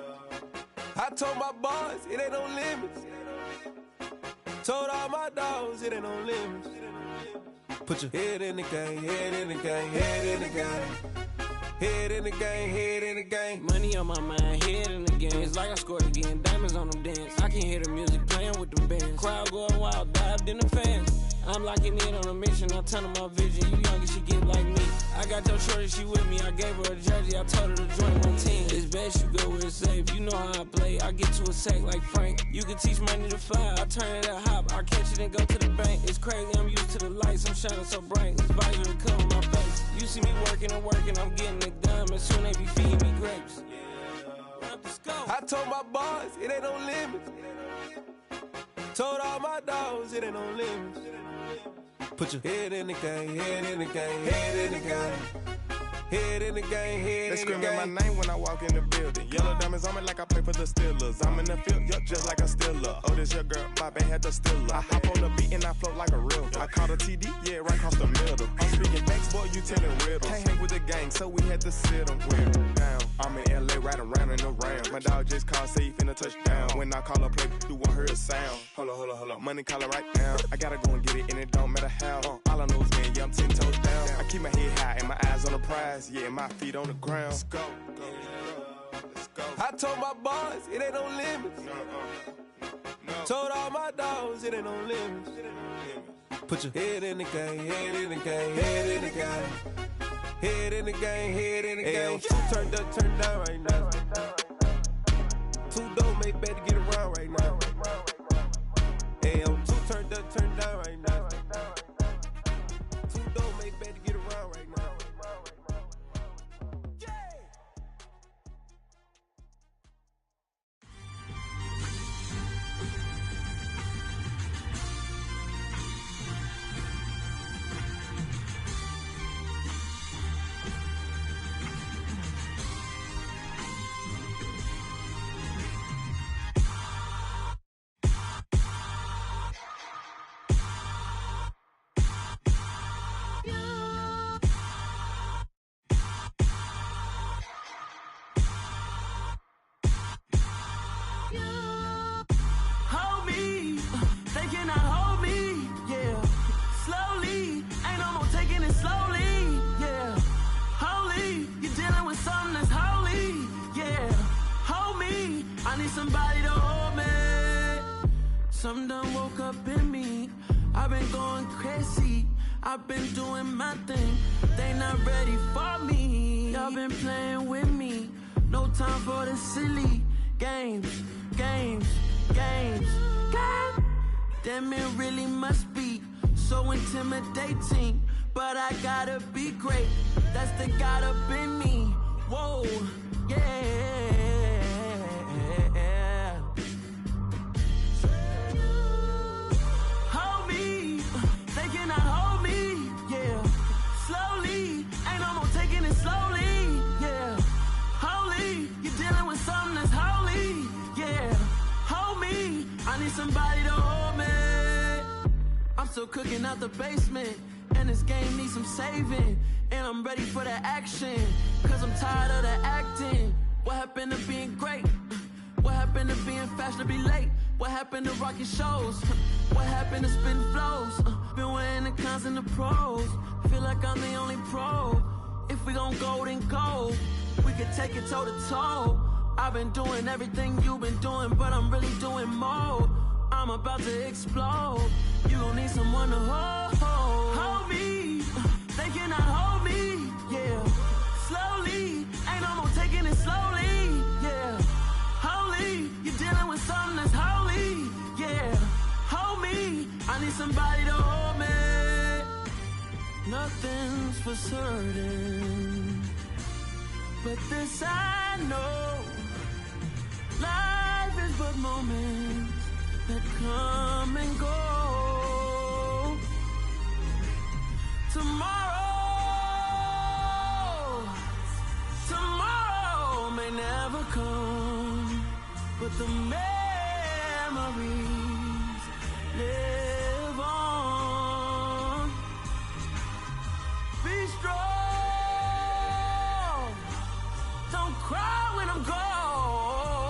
I told my boys it ain't no limits. Told all my dogs it ain't no limits. Put your head in the game, head in the game, head in the game. Head in the game, head in the game. Money on my mind, head in the game. It's like I scored again, diamonds on them dance. I can hear the music playing with them bands. Crowd going wild, dived in the fans. I'm locking in on a mission, I'm turning my vision. You young and she get like me. I got your shorty, she with me. I gave her a jersey, I told her to join my team. It's best you go where it's safe. You know how I play, I get to a sack like Frank. You can teach money to fly, I turn it at hop. I catch it and go to the bank. It's crazy, I'm used to the lights, I'm shining so bright. This visor to cover my face. You see me working and working, I'm getting it done. And soon they be feeding me grapes. I told my boys it ain't no limits. Told all my dogs it ain't no limits. Put your head in the game, head in the game, head in the game. Head in the game, head in the game. They screaming my name when I walk in the building. Yellow diamonds on me like I play for the Steelers. I'm in the field, yup, just like a Steeler. Oh, this your girl, my band had the Steeler. I hop on the beat and I float like a river. I caught a TD, yeah, right across the middle. I'm speaking facts, boy, you telling riddles. Can't hang with the gang, so we had to sit them wear down. I'm in LA, riding around in the round. My dog just called, say he finna touchdown. When I call a play, you won't hear a sound. Hold on, money call it right now. I gotta go and get it, and it don't matter how. All I know is win, yeah, I'm 10 toes down. I keep my head high and my eyes on the prize. Yeah, my feet on the ground. Let's go. I told my boys it ain't no limits. Told all my dogs it ain't no limits. Put your head in the game, head in the game, head in the game. Head in the game, head in the game. Two turned up, turned down right now. Two dope make better get around right now. Hey, I'm two turned up, turned down right now. Two dope make better get around right now. Somebody to hold me. Something done woke up in me. I've been going crazy. I've been doing my thing. They not ready for me. Y'all been playing with me. No time for the silly games. Damn, it really must be so intimidating. But I gotta be great. That's the God up in me. Whoa, yeah. Slowly, yeah. Holy, you're dealing with something that's holy. still cooking out the basement. And this game needs some saving. And I'm ready for the action. Cause I'm tired of the acting. What happened to being great? What happened to being fashionably late? What happened to rocking shows? What happened to spitting flows? Been wearing the cons and the pros. Feel like I'm the only pro. If we gon' go, then go. We could take it toe to toe. I've been doing everything you've been doing, but I'm really doing more. I'm about to explode. You gon' need someone to hold me. They cannot hold me, yeah. Slowly, ain't no more taking it slowly, yeah. Holy, you're dealing with something that's holy, yeah. Hold me, I need somebody to hold me. Nothing's for certain, but this I know. Life is but moments that come and go. Tomorrow may never come, but the memories live on. Be strong, don't cry when I'm gone.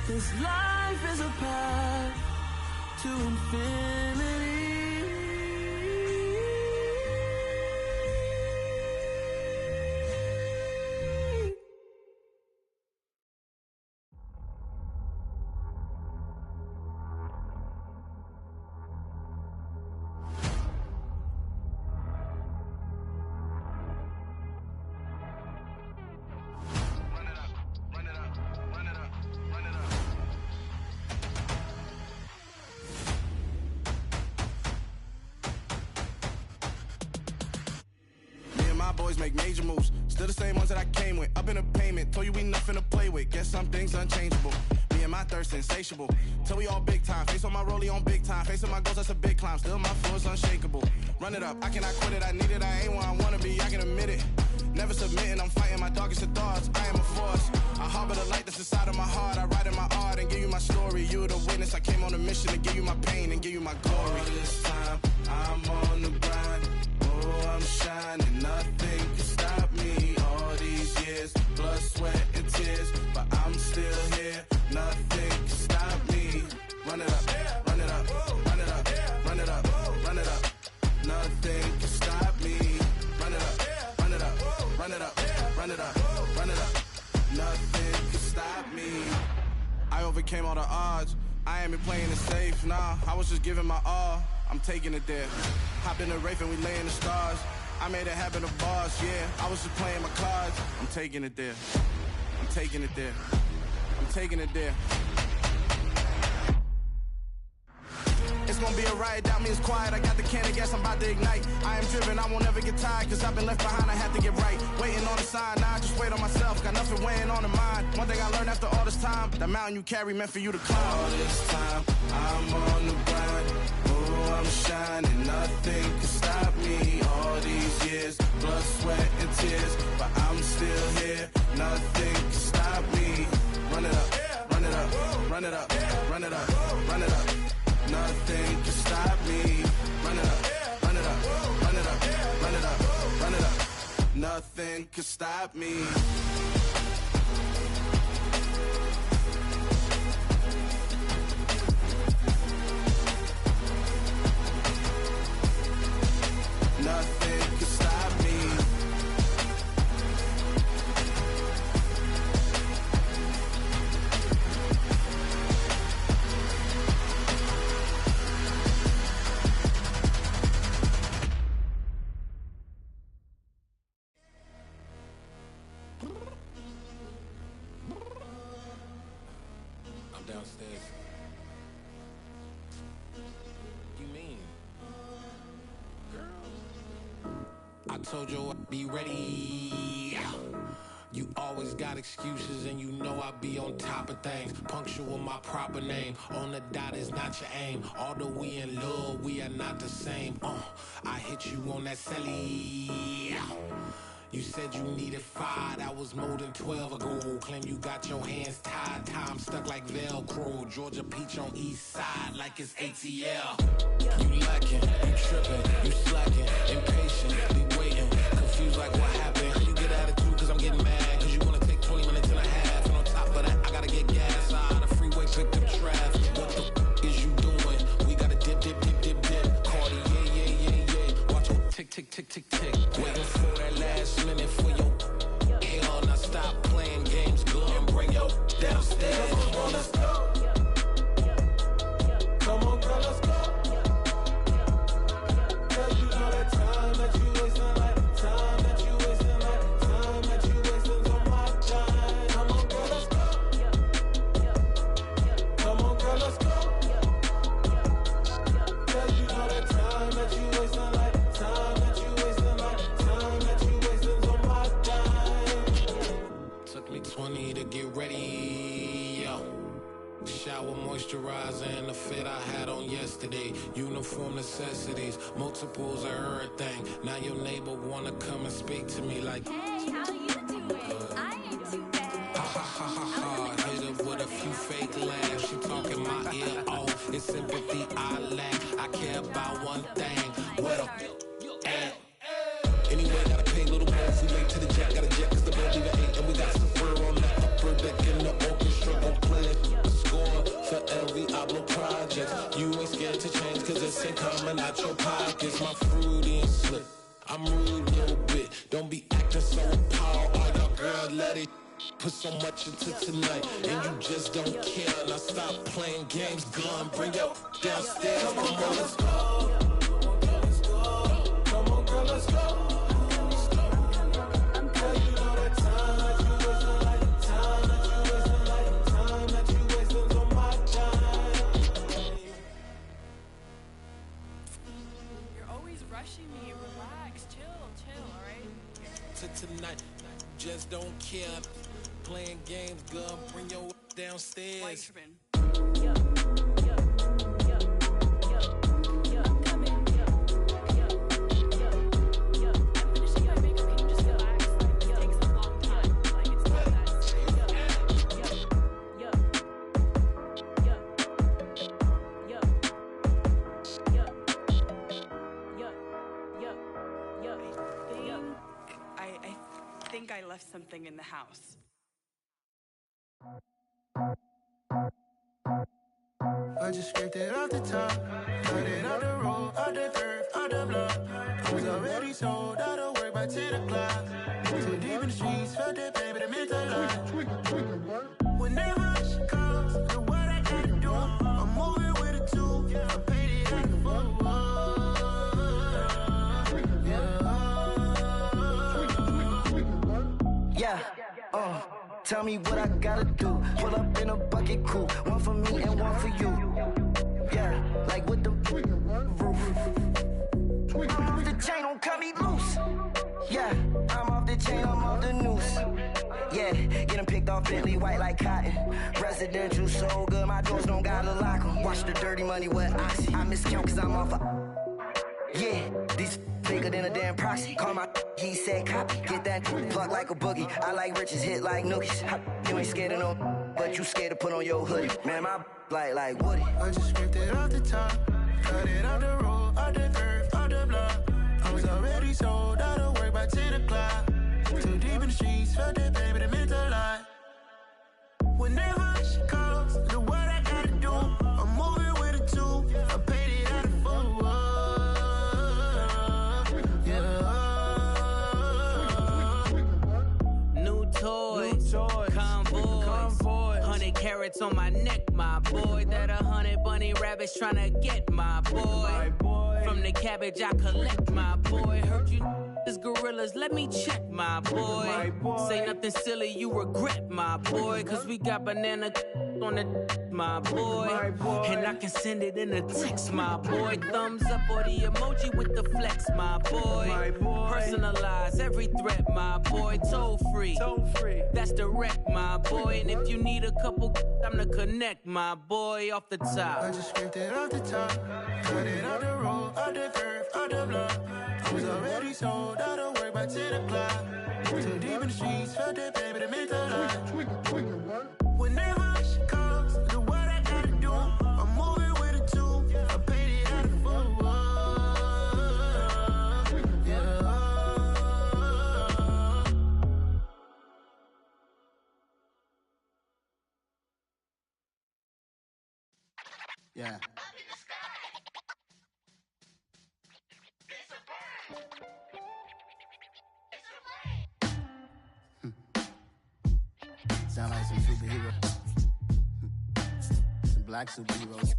This life is a path to infinity. Boys make major moves, still the same ones that I came with. Up in a payment, told you we nothing to play with. Guess some things unchangeable. Me and my thirst insatiable. Till we all big time. Face on my rollie on big time. Facing my goals, that's a big climb. Still my flow is unshakable. Run it up, I cannot quit it. I need it, I ain't where I wanna be. I can admit it. Never submitting, I'm fighting my darkest of thoughts. I am a force. I harbor the light that's inside of my heart. I write in my art and give you my story. You are the witness. I came on a mission to give you my pain and give you my glory. All this time, I'm on the grind. Oh, I'm shining. Nothing can stop me. All these years, blood, sweat, and tears. But I'm still here. Nothing can stop me. Run it up, run it up, run it up, run it up, run it up. Nothing can stop me. Run it up, run it up, run it up, run it up, run it up. Nothing can stop me. I overcame all the odds. I ain't been playing it safe, nah. I was just giving my all. I'm taking it there. Hop in the Wraith and we lay in the stars. I made it happen to bars, yeah. I was just playing my cards. I'm taking it there. I'm taking it there. I'm taking it there. It's gonna be a riot, doubt me it's quiet. I got the can of gas, I'm about to ignite. I am driven, I won't ever get tired, cause I've been left behind, I have to get right. Waiting on the sign, now I just wait on myself. Got nothing weighing on the mind. One thing I learned after all this time, that mountain you carry meant for you to climb. All this time, I'm on the grind. Oh, I'm shining, nothing can stop me. All these years, blood, sweat, and tears. But I'm still here, nothing can stop me. Run it up, run it up, run it up, run it up, run it up. Nothing can stop me. Run it up, run it up, run it up, run it up, run it up. Nothing can stop me. Nothing can stop me. Downstairs. You mean? Girl, I told you I'd be ready. You always got excuses and you know I be on top of things. Punctual my proper name. On the dot is not your aim. Although we in love, we are not the same. I hit you on that celly. You said you needed 5, that was more than 12 ago. Claim you got your hands tied, time stuck like Velcro. Georgia Peach on east side like it's ATL. You lacking, you tripping, you slacking, impatient, be waiting, confused like what happened. How you get attitude cause I'm getting mad, cause you wanna take 20 minutes and a half. And on top of that, I gotta get gas out of the freeway, pick up traffic. What the is you doing? We gotta dip, dip, dip, dip, dip. Cardi, yeah. Watch your tick, tick, tick, tick, tick. Waiting for that last minute for your hell. Now stop playing games, go and bring your downstairs. Come on, let's go. Come on, girl, let's go. Girl, you know that time that you wasting, like time that you wasting, like time that you wasting on my time. Come on, girl, let's go. Come on, girl, let's go. Girl, you know that time that you wasting, like time that you wasting, like time that you wasting on my time. Took me 20 to get ready, yo. Shower, moisturizer, and the fit I had on yesterday. Uniform necessities, multiples of everything. Now your neighbor wanna come and speak to me like, hey, how you doing? I ain't too bad. Ha ha ha ha ha. Hit her with a few fake laughs. She talking my ear off. It's sympathy I lack. I care about one thing. What up? Anyway, gotta pay a little more. If we late to the jet, gotta jet cause the boat leave at 8. And we got some fur on the upper deck in the orchestra. Gon' play a score for every Ablo project. You ain't scared to change cause it's ain't coming out your pockets. My fruity and slip. I'm rude a little bit. Don't be acting so appalled. All y'all girl, let it put so much into tonight. And you just don't care. Now stop playing games, gun. Bring your downstairs. Come on, girl, let's go. Come on, girl, let's go. Me, relax, chill, alright? Tonight, just don't care. Playing games, girl, bring your downstairs. White tripping. I left something in the house. I just scraped it off the top, cut it off the road, off the turf, off the block. I was already sold out of work by 10 o'clock. Too deep in the streets, felt that pain, but it meant a lot. When that rush comes, the what I gotta do, I'm moving with a two. I paid it like a fool. Yeah, tell me what I gotta do. Pull up in a bucket crew, one for me and one for you. Yeah, like with the roof. I'm off the chain, don't cut me loose. Yeah, I'm off the chain, I'm off the noose. Yeah, getting picked off Bentley white like cotton. Residential so good, my doors don't gotta lock 'em. Watch the dirty money with Oxy. I miscount cause I'm off yeah, these bigger than a damn proxy. Call my he said copy. Get that plug like a boogie. I like riches, hit like nookies. You ain't scared of no, but you scared to put on your hoodie. Man, my like Woody. I just scraped it off the top, cut it off the road, off the turf, off the block. I was already sold out of work by 10 o'clock. Too deep in the streets, felt that pain, but it meant a lot. When that rush comes, the what I gotta do, I'm moving with a two. I paid it out of full. Convoy, 100 carats on my neck, my boy. That 100 bunny rabbits tryna get my boy. From the cabbage I collect, my boy. Heard you is gorillas, let me check, my boy. Say nothing silly, you regret, my boy. Cause we got banana on the my boy. And I can send it in a text, my boy. Thumbs up or the emoji with the flex, my boy. Personalize every threat, my boy. Toll free, that's direct, my boy. And if you need a couple, I'm the connect, my boy. Off the top, I just scraped it off the top, cut it off the road, off the turf, off the block. I was already sold out of work by 10 o'clock. Yeah. Sound like some superheroes. Some black superheroes.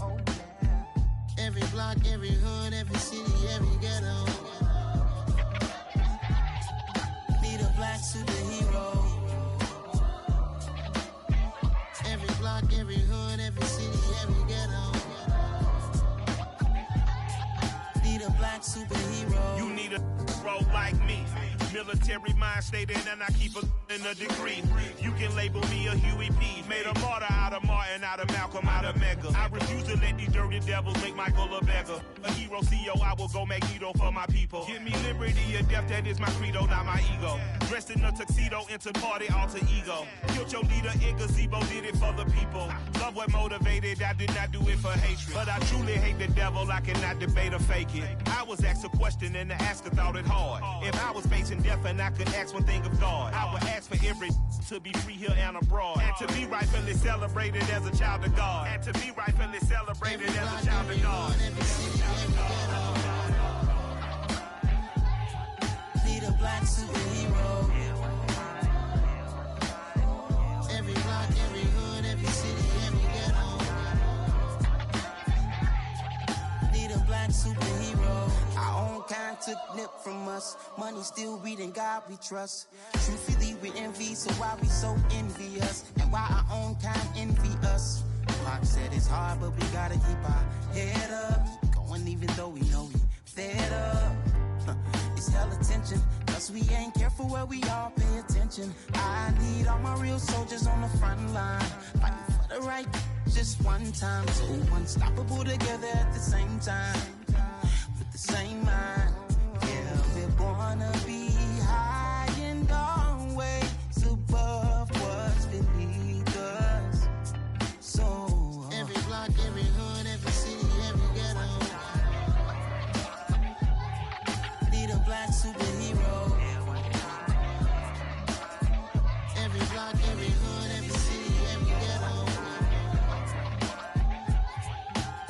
Oh, yeah. Every block, every hood, every city, every ghetto. Need a black superhero. Every block, every hood, every city, every ghetto. Need a black superhero. You need a role like me. Military mind state and I keep in a degree. You can label me a Huey P. Made a martyr out of Martin, out of Malcolm, out of Mega. I refuse to let these dirty devils make Michael a beggar. A hero CEO, I will go Magneto for my people. Give me liberty or death, that is my credo, not my ego. Dressed in a tuxedo, into party, alter ego. Killed your leader in gazebo, did it for the people. Love what motivated, I did not do it for hatred. But I truly hate the devil, I cannot debate or fake it. I was asked a question and the asker thought it hard. If I was facing death and I could ask one thing of God, I would ask for every to be free here and abroad, and to be rightfully celebrated as a child of God, and to be rightfully celebrated as a child of God. Need a black superhero. Every block, every hood, every city, every ghetto. Need a black superhero. Our own kind took nip from us. Money still reading God we trust. Truthfully we envy, so why we so envious? And why our own kind envy us? Pac said it's hard, but we gotta keep our head up. Going even though we know we fed up. It's hell attention, cause we ain't careful where we all pay attention. I need all my real soldiers on the front line, fighting for the right just one time. So unstoppable together at the same time, with the same mind. Yeah, we're gonna be high and always above what's beneath us. So every block, every hood, every city, every ghetto. Need a black superhero. Every block, every hood, every city, every ghetto.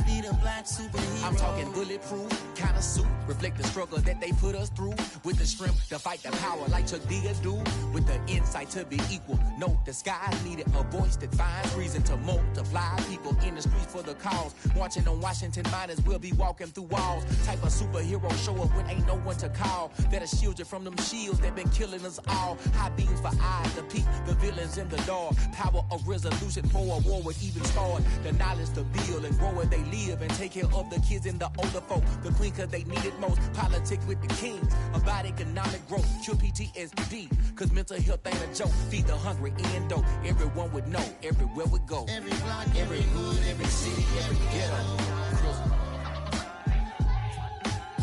Need a black superhero. I'm talking bulletproof kind of suit, reflect the struggle that they put us through, with the strength to fight the power like Chuck D do, with the insight to be equal. No disguise needed, a voice that finds reason to multiply people in the streets for the cause. Marching on Washington, might as well be walking through walls. Type of superhero show up when ain't no one to call. That'll shield you from them shields that been killing us all. High beams for eyes to peek the villains in the dark. Power of resolution for a war would even start. The knowledge to build and grow where they live and take care of the kids and the older folk. The queen cause they need it most. Politic with the kings about economic growth. Cure PTSD cause mental health ain't a joke. Feed the hungry and dope. Everyone would know everywhere we go. Every block, every hood, every city, every ghetto.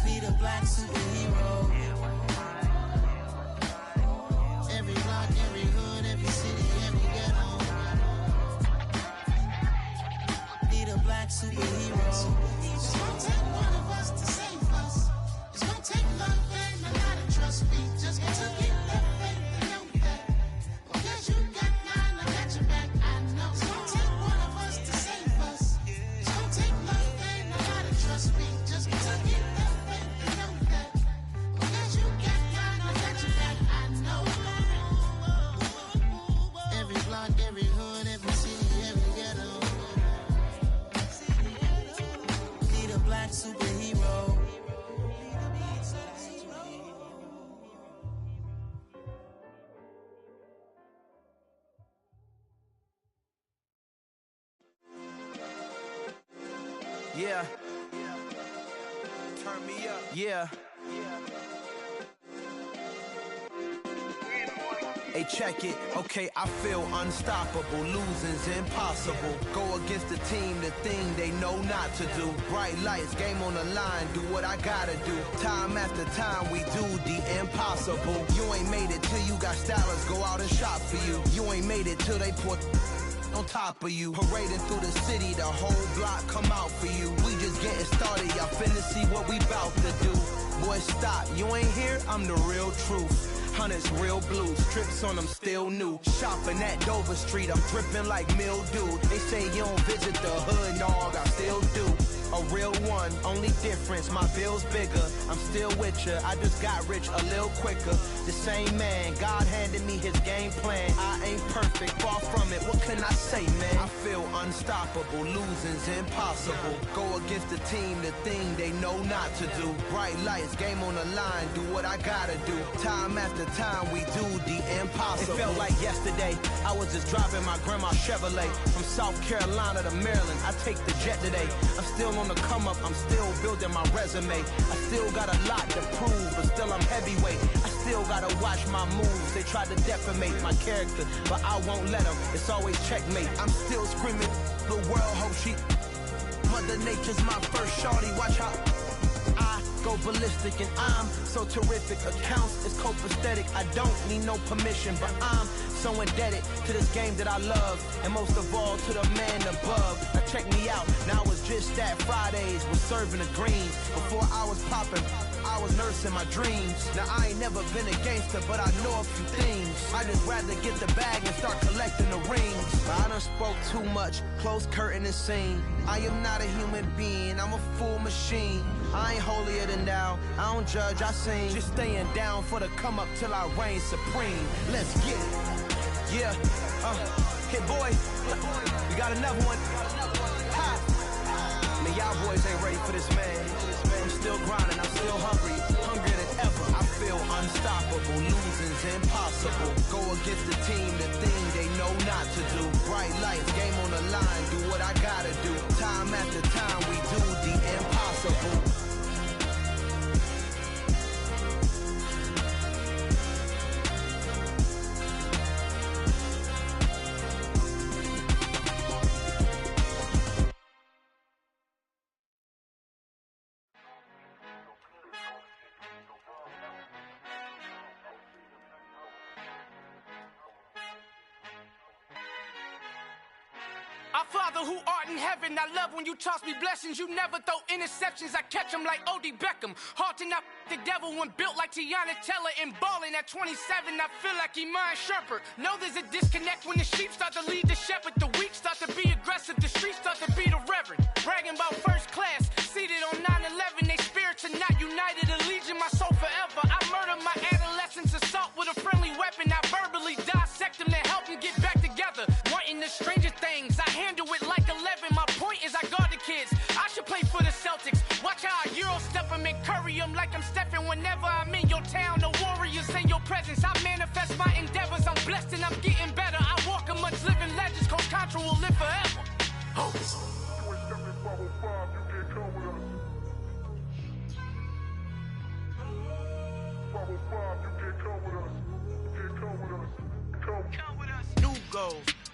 Need a black superhero. Every block, every hood, every city, every ghetto. Need a black superhero. It's gonna take one of us to save us. It's gonna take love and a lot of trust. We just got to get that faith and know that. Because you got mine, I got your back, I know. It's gonna take one of us to save us. It's gonna take love and a lot of trust. We just got to get that faith and know that. Because you got mine, I got your back, I know. Every block, every hood, every city, every ghetto. Need a black superhero. Yeah. Turn me up. Yeah. Hey, check it. Okay, I feel unstoppable. Losing's impossible. Go against the team, the thing they know not to do. Bright lights, game on the line, do what I gotta do. Time after time, we do the impossible. You ain't made it till you got stylists go out and shop for you. You ain't made it till they put on top of you. Parading through the city, the whole block come out for you. We just getting started, y'all finna see what we bout to do. Boy, stop, you ain't here, I'm the real truth. Hunters, real blues, trips on them still new. Shopping at Dover Street, I'm dripping like mildew. They say you don't visit the hood, dog, I still do. A real one, only difference, my bill's bigger. I'm still with ya, I just got rich a little quicker. The same man, God handed me his game plan. I ain't perfect, far from it, what can I say, man? I feel unstoppable, losing's impossible. Go against the team, the thing they know not to do. Bright lights, game on the line, do what I gotta do. Time after time, we do the impossible. It felt like yesterday, I was just driving my grandma's Chevrolet. From South Carolina to Maryland, I take the jet today. I'm still on the come up, I'm still building my resume. I still got a lot to prove, but still I'm heavyweight. I still gotta watch my moves. They tried to defamate my character, but I won't let them. It's always checkmate. I'm still screaming, the world hope she. Mother Nature's my first shorty, watch how I go ballistic and I'm so terrific. Accounts is copacetic, I don't need no permission, but I'm so indebted to this game that I love, and most of all to the man above. Now check me out, now it's just that Fridays was serving the greens. Before I was popping, I was nursing my dreams. Now I ain't never been a gangster, but I know a few things. I just rather get the bag and start collecting the rings. But I done spoke too much, close curtain and scene. I am not a human being, I'm a full machine. I ain't holier than thou, I don't judge, I sing. Just staying down for the come up till I reign supreme. Let's get it. Yeah, hey boy, we got another one. Ha. Man, y'all boys ain't ready for this, man. I'm still grinding, I'm still hungry, hungrier than ever. I feel unstoppable, losing's impossible. Go against the team, the thing they know not to do. Bright lights, game on the line, do what I gotta do. Time after time, we do the impossible. Our Father who art in heaven, I love when you toss me blessings. You never throw interceptions, I catch them like O.D. Beckham. Hard to knock the devil when built like Tiana Teller. And balling at 27, I feel like Iman Shumpert. Know there's a disconnect when the sheep start to lead the shepherd. The weak start to be aggressive, the streets start to be the reverend. Bragging about first class, seated on 9/11. They spirits are not united, a legion, my soul forever. I murder my adolescence, assault with a friendly weapon. I verbally dissect them to help them get back together. Wanting the stranger things, I handle it like 11. My point is I guard the kids. I should play for the Celtics. Watch how I Euro step them and curry them like I'm Stephen. Whenever I'm in your town, the Warriors in your presence. I manifest my endeavors. I'm blessed and I'm getting better. I walk amongst living legends. Coach Contra will live forever. Oh.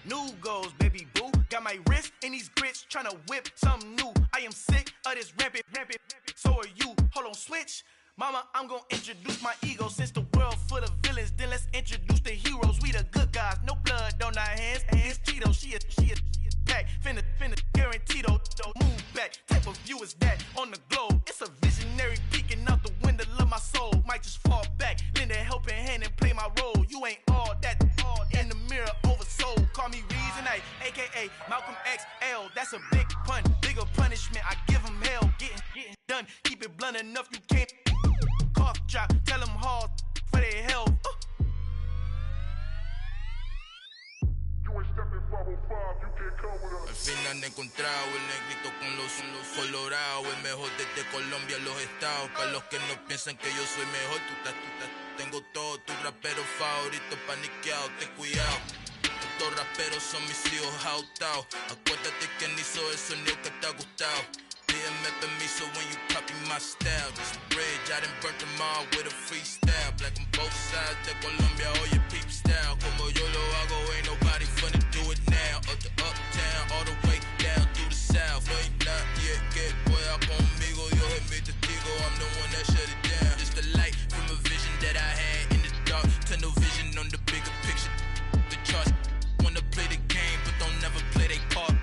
New goals, baby boo. Got my wrist in these grits, tryna whip something new. I am sick of this rampant. So are you. Hold on, switch. Mama, I'm gonna introduce my ego. Since the world full of villains, then let's introduce the heroes. We the good guys, no blood on our hands. It's Tito, she a pack. Finna guaranteed, move back. Type of view is that on the globe? It's a visionary peeking out the window of my soul. Might just fall back, lend a helping hand and play my role. You ain't all that in the mirror oversold. Call me Reason A, aka Malcolm XL. That's a big pun, bigger punishment. I give him hell, getting done. Keep it blunt enough, you can't cough drop. Tell them hard for their health. Al fin han encontrado el negrito con los colorados, el mejor desde Colombia a los estados. Para los que no piensan que yo soy mejor, tengo todo, tus raperos favoritos paniqueados, ten cuidado. Estos raperos son mis hijos adoptados. Acuérdate que ni hizo el sonido que te ha gustado. Pídeme permiso when you copy my style. This bridge, I done burnt them all with a freestyle. Black on both sides de Colombia, oye peep style. Como yo lo hago, ain't nobody finna do it now. Up to uptown, all the way down through the south. No hay nadie que pueda conmigo, Dios es mi testigo. I'm the one that shut it down. Just the light from a vision that I had in the dark. Tunnel vision on the bigger picture. The charts wanna play the game, but don't never play their part.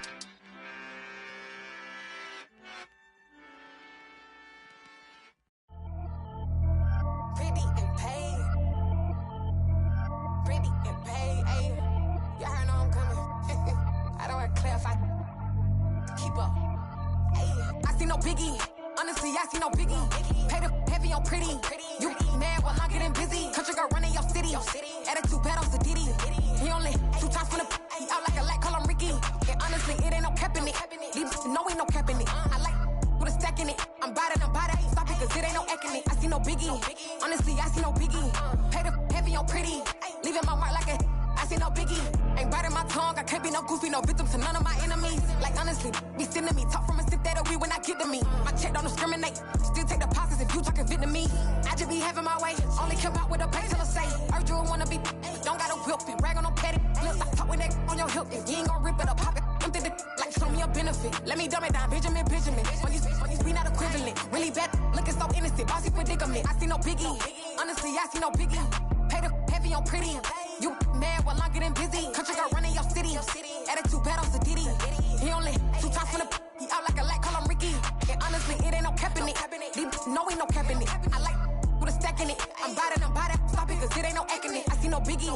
no biggie. Honestly, I see no biggie. Pay the heavy on pretty. You mad while I'm getting busy. Country girl running your city. Attitude bad on Sadidi. He only 2 times from the he out like a light, call him Ricky. And honestly, it ain't no cap in it. These know ain't no cap in it. I like with a stack in it. I'm by that. Stop it, cause it ain't no eck in it. I see no biggie. Honestly, I see no biggie. Pay the heavy on pretty. Leaving my mark like a I see no biggie. Ain't biting my tongue. I can't be no goofy, no victim to none of my enemies. Like honestly, be sending me talk from a sip that we when I get to me. My check don't discriminate. Still take deposits if you talking Vietnamese. I just be having my way. Only care about what a pay teller say. Urge you wanna be, don't gotta whip it. Rag on no petty. Lips I talk with that on your hip. If you ain't gon' rip it up, pop it. Empty the like show me a benefit. Let me dumb it down, Benjamin. When you we not equivalent. Really bad, looking so innocent. Bossy predicament. I see no biggie. Honestly, I see no biggie. Pay the heavy on pretty. You mad while I'm getting busy. Country girl running your city. Attitude bad on Sadidi. He only 2 times from the he out like a light, call him Ricky. And honestly, it ain't no cap in it. These know ain't no cap in it. I like with a stack in it. I'm by that. Stop it, cause it ain't no eck in it. I see no biggie.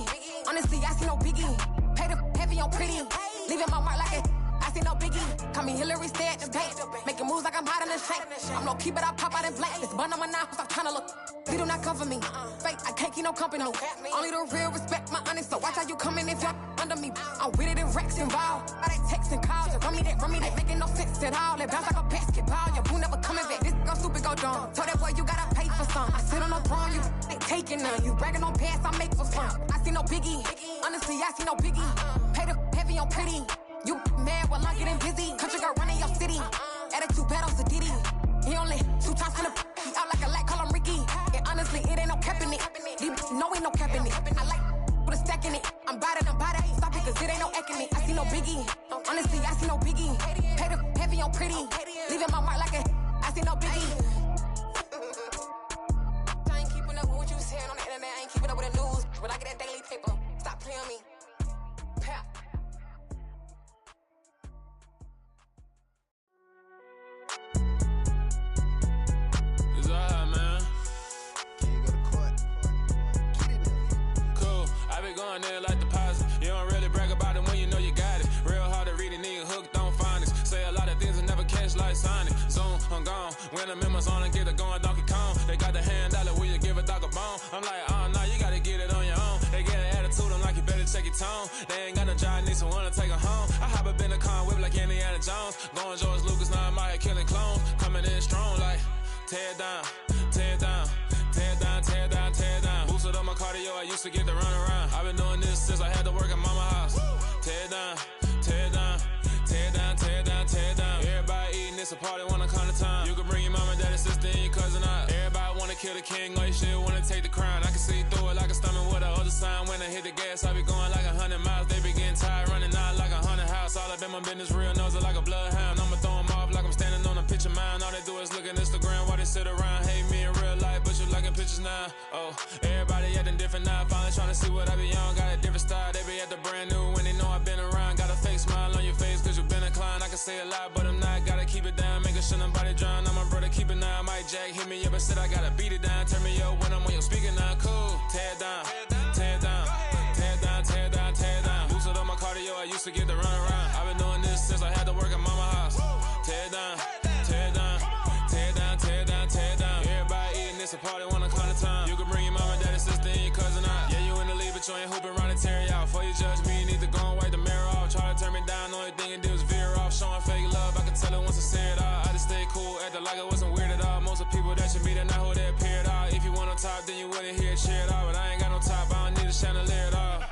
Honestly, I see no biggie. Pay the heavy on pretty. Leaving my mark like a I see no biggie. Call me Hillary, stay at the bank. Making moves like I'm hiding in shank. I'm low key, but I pop out in blank. This bun on my knife, stop trying to look. They do not cover me. Fake, I can't keep no company. Only the real respect my honest. So watch how you coming if you're under me. I'm with it in Rex involved. I they text and calls. Just run me that. Making no sense at all. They bounce like a basketball. Your boo never coming back. This go stupid, go dumb. Told that boy you gotta pay for some. I sit on no throne, you ain't taking none. You bragging on pants, I make for fun. I see no biggie. Honestly, I see no biggie. Pay the heavy on pretty. You mad while I'm getting busy. Country girl running your city. Attitude bad on Sadidi. He only 2 times from the he out like a light, call him Ricky. And honestly, it ain't no cap in it. These know ain't no cap in it. I like with a stack in it. I'm by that. Stop it, cause it ain't no eck in it. I see no biggie. Honestly, I see no biggie. Pay the heavy on pretty. Leaving my mark like a I see no biggie. I ain't keeping up with what you saying on the internet. I ain't keeping up with the news. When I get that daily paper, stop playing me. Pap. Going there like deposit. You don't really brag about it when you know you got it. Real hard to read a nigga hooked on finance. Say a lot of things and never catch like Sonic. Zoom, I'm gone. When I'm in my zone and get it going Donkey Kong. They got the hand dollar, will you give a dog a bone? I'm like, oh no, you gotta get it on your own. They get an attitude, I'm like, you better check your tone. They ain't got no job, need someone to take her home. I hop up in a car, whip like Indiana Jones. Going George Lucas, now I'm out here killing clones. Coming in strong like, tear down, tear down. Tear down, tear down, tear down. Boosted up my cardio, I used to get to run around. I've been doing this since I had to work at mama house. Tear down, tear down, tear down, tear down, tear down. Everybody eating, it's a party, wanna come to time. You can bring your mama, daddy, sister, and your cousin out. Everybody wanna kill the king, or you shit wanna take the crown. I can see through it like a stomach with a other sign. When I hit the gas, I be going like 100 miles. They be getting tired, running out like 100 house. All up in my business, real nose like a bloodhound. I'ma throw them off like I'm standing on a picture mound. All they do is look at Instagram while they sit around. Hate me in real life, but you liking pictures now. Oh, everybody acting different now. Finally trying to see what I be on. Got a different style, they be at the brand new when they know I've been around. Got a fake smile on your face cause you been inclined. I can say a lot, but I'm not. Gotta keep it down, making sure nobody drown. I'm my brother, keep it now. Mike Jack hit me up and said I gotta beat it down. Turn me up when I'm on your speaker now. Cool, tear down, tear down, tear down, tear down, tear down. Boosted up my cardio, I used to get to run around. I've been doing this since I had to work at mama house. Tear down, tear down, tear down, tear down, tear down. Everybody eating, it's a party, wanna come to time. You can bring your mama, daddy, sister, and your cousin out. Yeah, you in the lead, but you ain't hooping around and tear out. Before you judge me, you need to go and wipe the mirror off. Try to turn me down, only thing you did was veer off. Showing fake love, I can tell it once I say it all. I just stay cool, acting like it wasn't weird at all. Most of the people that you meet are not who they appear at all. If you want on top, then you wouldn't hear it cheer at all. But I ain't got no top, I don't need a chandelier at all.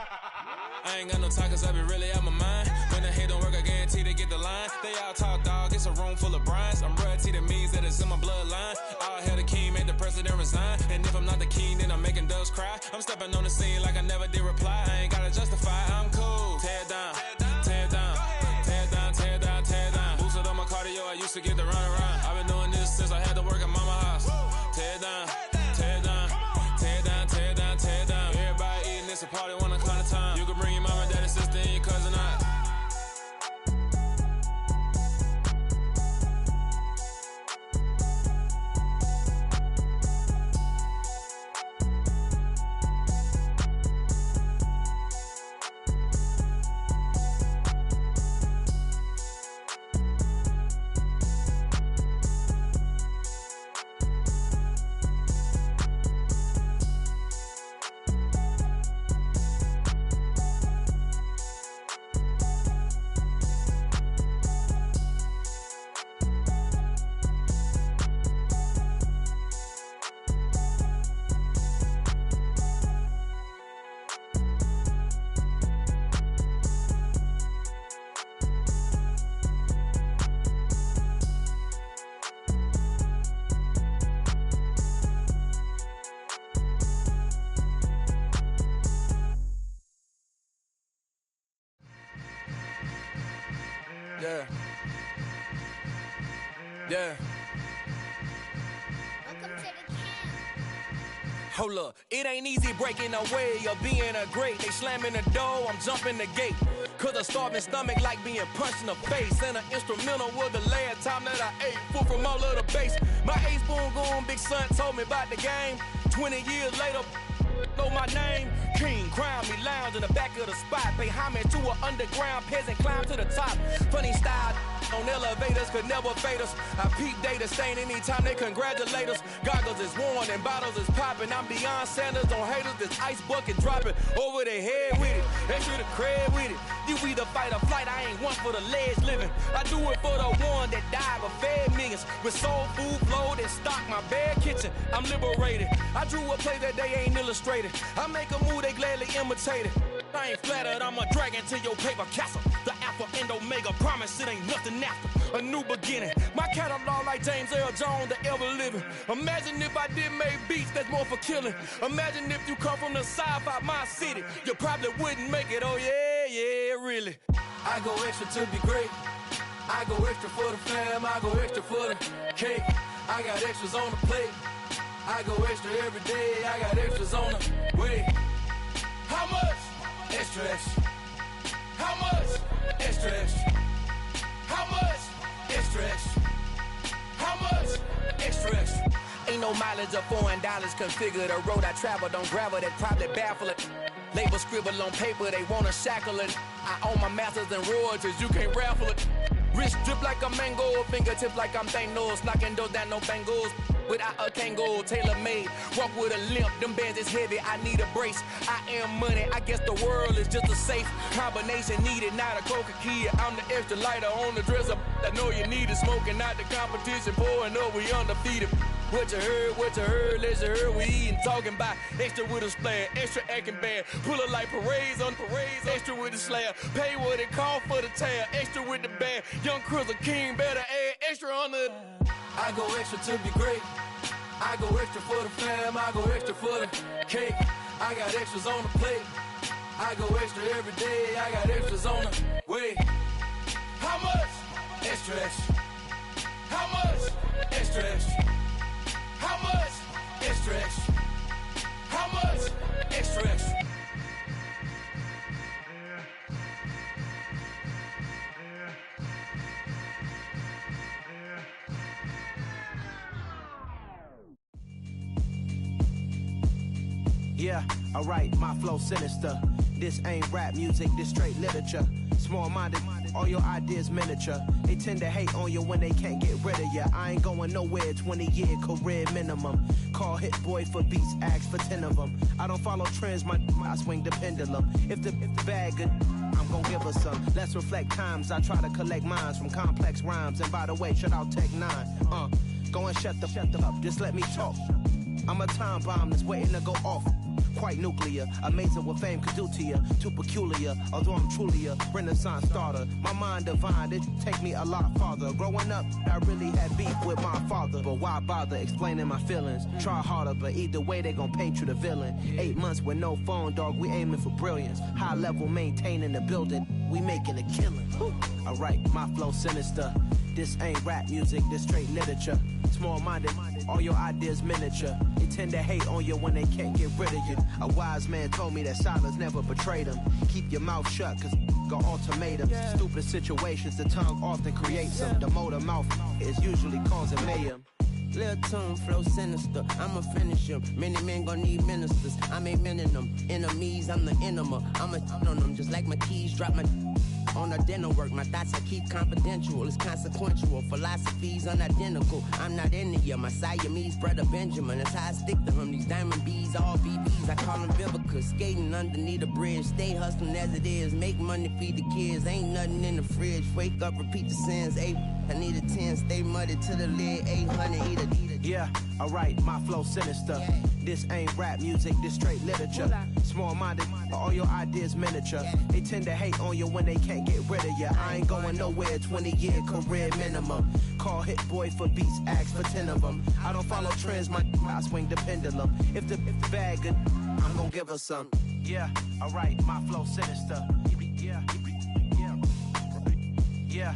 I ain't got no time cause I be really out my mind. When the hate don't work, I guarantee they get the line. They all talk dog, it's a room full of brines. I'm royalty, that means that it's in my bloodline. All hail the king, made the president resign. And if I'm not the king, then I'm making doves cry. I'm stepping on the scene like I never did reply. I ain't gotta justify, I'm cool. Tear down, tear down, tear down, tear down, tear down. Boosted up my cardio, I used to get to run around. I've been doing this since I had to work at mama house. Tear down, tear down, tear down, tear down, tear down. Everybody eating, it's a party, wanna come to time. You can bring your mama, daddy, sister, and your cousin out. Yeah. Yeah. Hold up, it ain't easy breaking away or being a great. They slamming the door, I'm jumping the gate. Cause a starving stomach like being punched in the face. And an instrumental was the last time that I ate. Full from all of the bass. My A-spoon goon, big son told me about the game. 20 years later, know my name. King, crown me, lounge in the back of the spot. Pay homage to an underground peasant, climb to the top. Funny style on elevators could never fade us. I peep data stain anytime they congratulate us. Goggles is worn and bottles is popping. I'm beyond Sanders on haters, this ice bucket dropping over their head with it. Extra the cred with it. You either fight or flight, I ain't one for the ledge living. I do it for the one that died but fed millions. With soul food flowed and stocked my bare kitchen. I'm liberated. I drew a play that they ain't illustrated. I make a move, they gladly imitate it. I ain't flattered, I'm a dragon to your paper castle. The Alpha and Omega, promise it ain't nothing after. A new beginning. My catalog like James Earl Jones, the ever living. Imagine if I did make beats that's more for killing. Imagine if you come from the sci-fi my city. You probably wouldn't make it, oh yeah, yeah, really. I go extra to be great. I go extra for the fam, I go extra for the cake. I got extras on the plate. I go extra every day, I got extras on the way. How much? Extra, extra. How much? Extra, extra. How much? Extra, extra. How much? Extra, extra. Ain't no mileage of $4 configure the road I travel. Don't gravel, that probably baffle it. Label scribble on paper, they wanna shackle it. I own my masters and royalties, you can't raffle it. Wrist drip like a mango, fingertips like I'm Thanos. Knocking those down, no bangles. Without a Kango, tailor-made. Walk with a limp, them bands is heavy, I need a brace. I am money, I guess the world is just a safe combination needed, not a coca key. I'm the extra lighter on the dresser. I know you need it, smoking out the competition, pouring up, we undefeated. What you heard, let you heard, we eatin', talking about extra with a splash, extra acting bad. Pull it like parades on parades, extra with the slab. Pay what it cost for the tab, extra with the bag. Young Crizzle King, better add extra on the. I go extra to be great. I go extra for the fam, I go extra for the cake. I got extras on the plate. I go extra every day, I got extras on the way. How much? Extra, extra. How much? Extra, extra. How much? Extra, extra. How much? Extra, extra. Yeah, alright, my flow sinister. This ain't rap music, this straight literature. Small-minded, all your ideas miniature. They tend to hate on you when they can't get rid of you. I ain't going nowhere, 20-year career minimum. Call Hit Boy for beats, ask for 10 of them. I don't follow trends, I swing the pendulum. If the bag good, I'm gon' give her some. Let's reflect times, I try to collect minds from complex rhymes. And by the way, shout out Tech 9. Go and shut the up, just let me talk. I'm a time bomb that's waiting to go off. Quite nuclear, amazing what fame could do to you. Too peculiar, although I'm truly a renaissance starter. My mind divine, it take me a lot farther. Growing up, I really had beef with my father. But why bother explaining my feelings? Try harder, but either way they gon' paint you the villain. 8 months with no phone, dog, we aiming for brilliance. High level maintaining the building, we making a killing. Alright, my flow sinister. This ain't rap music, this straight literature. Small-minded, all your ideas miniature. They tend to hate on you when they can't get rid of you. A wise man told me that silence never betrayed him. Keep your mouth shut, cause got ultimatums. Stupid situations, the tongue often creates them. The motor mouth is usually causing mayhem. Lil' tune, flow sinister, I'ma finish him. Many men gon' need ministers, I'm a men in them. Enemies, I'm the enema. I'm on them, just like my keys, drop my on the dental work. My thoughts I keep confidential, it's consequential. Philosophies unidentical, I'm not into you. My Siamese brother Benjamin, that's how I stick to him. These diamond bees, all BBs, I call them Vivica. Skating underneath a bridge, stay hustling as it is. Make money, feed the kids, ain't nothing in the fridge. Wake up, repeat the sins, I need a 10, stay muddy to the lid, 800, eat a. Yeah, alright, my flow sinister. This ain't rap music, this straight literature. Small-minded, all your ideas miniature. They tend to hate on you when they can't get rid of you. I ain't going nowhere, 20-year career minimum. Call Hit Boy for beats, ask for 10 of them. I don't follow trends, I swing the pendulum. If the bag good, I'm gon' give her some. Yeah, alright, my flow sinister. Yeah,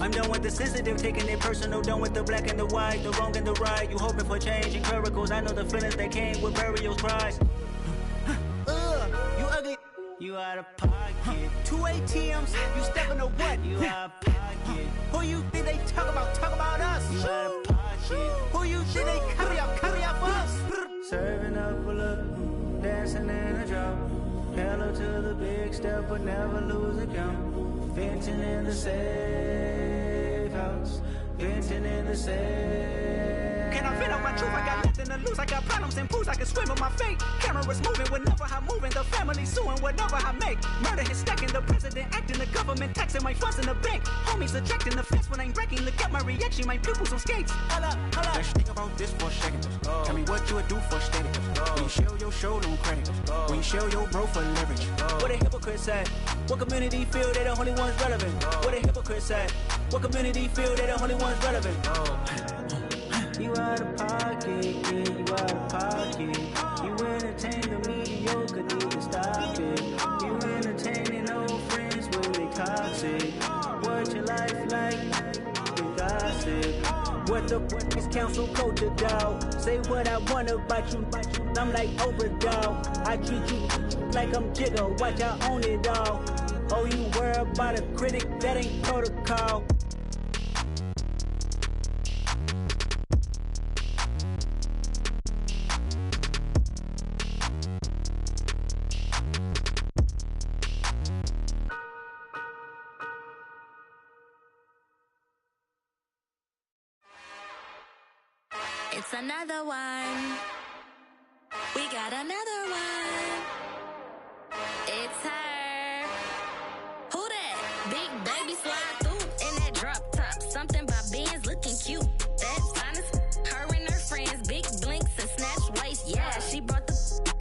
I'm done with the sensitive, taking it personal. Done with the black and the white, the wrong and the right. You hoping for change and miracles. I know the feelings that came with burials, cries. You ugly. You out of pocket. 2 ATMs, you stepping to what? You out of pocket. Who you think they talk about us? You out of pocket. Who you think they carry up us? Serving up a look, dancing in a drop. Hello to the big step, but never lose a count. Venting in the safe house. Venting in the safe. Can I vent on my truth? I got nothing to lose. I got problems and pools. I can swim with my fate. Cameras moving whenever I'm moving. The family suing whatever I make. Murder is stacking. The president acting. The government taxing my funds in the bank. Homies ejecting the fence when I'm breaking. Look at my reaction. My pupils on skates. Hold up. Let's think about this for a second. Tell me what you would do for status. When you show your show, don't credit. When you show your bro for leverage. What a hypocrite said. What community feel they the only ones relevant? What a hypocrite said. What community feel they the only ones relevant? You out of pocket, yeah, you out of pocket. You entertain the mediocre, need to stop it. You entertaining old friends when they toxic. What your life like? You gossip. What the is council culture, dog? Say what I want about you. I'm like Oprah, dog. I treat you like I'm Jigga. Watch I own it all. Oh, you worry about a critic? That ain't protocol. It's another one. We got another one. It's her. Who that? Big baby slide through in that drop top. Something about Benz looking cute. That's honest. Her and her friends, big blinks and snatch waist. Yeah, she brought the.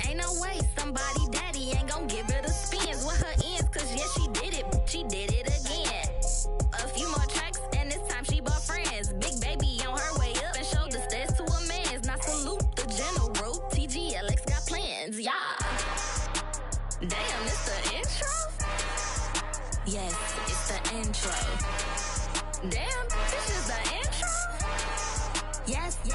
Ain't no way somebody daddy ain't gon' give her the spins with her ends. Cause yeah, she did it. She did it again. A few more tracks and this time she bought friends. Big baby on her way up and showed the stairs to a man's. Now salute the general. TGLX got plans, yeah. Damn, it's the intro? Yes, it's the intro. Damn, this is the intro? Yes, it's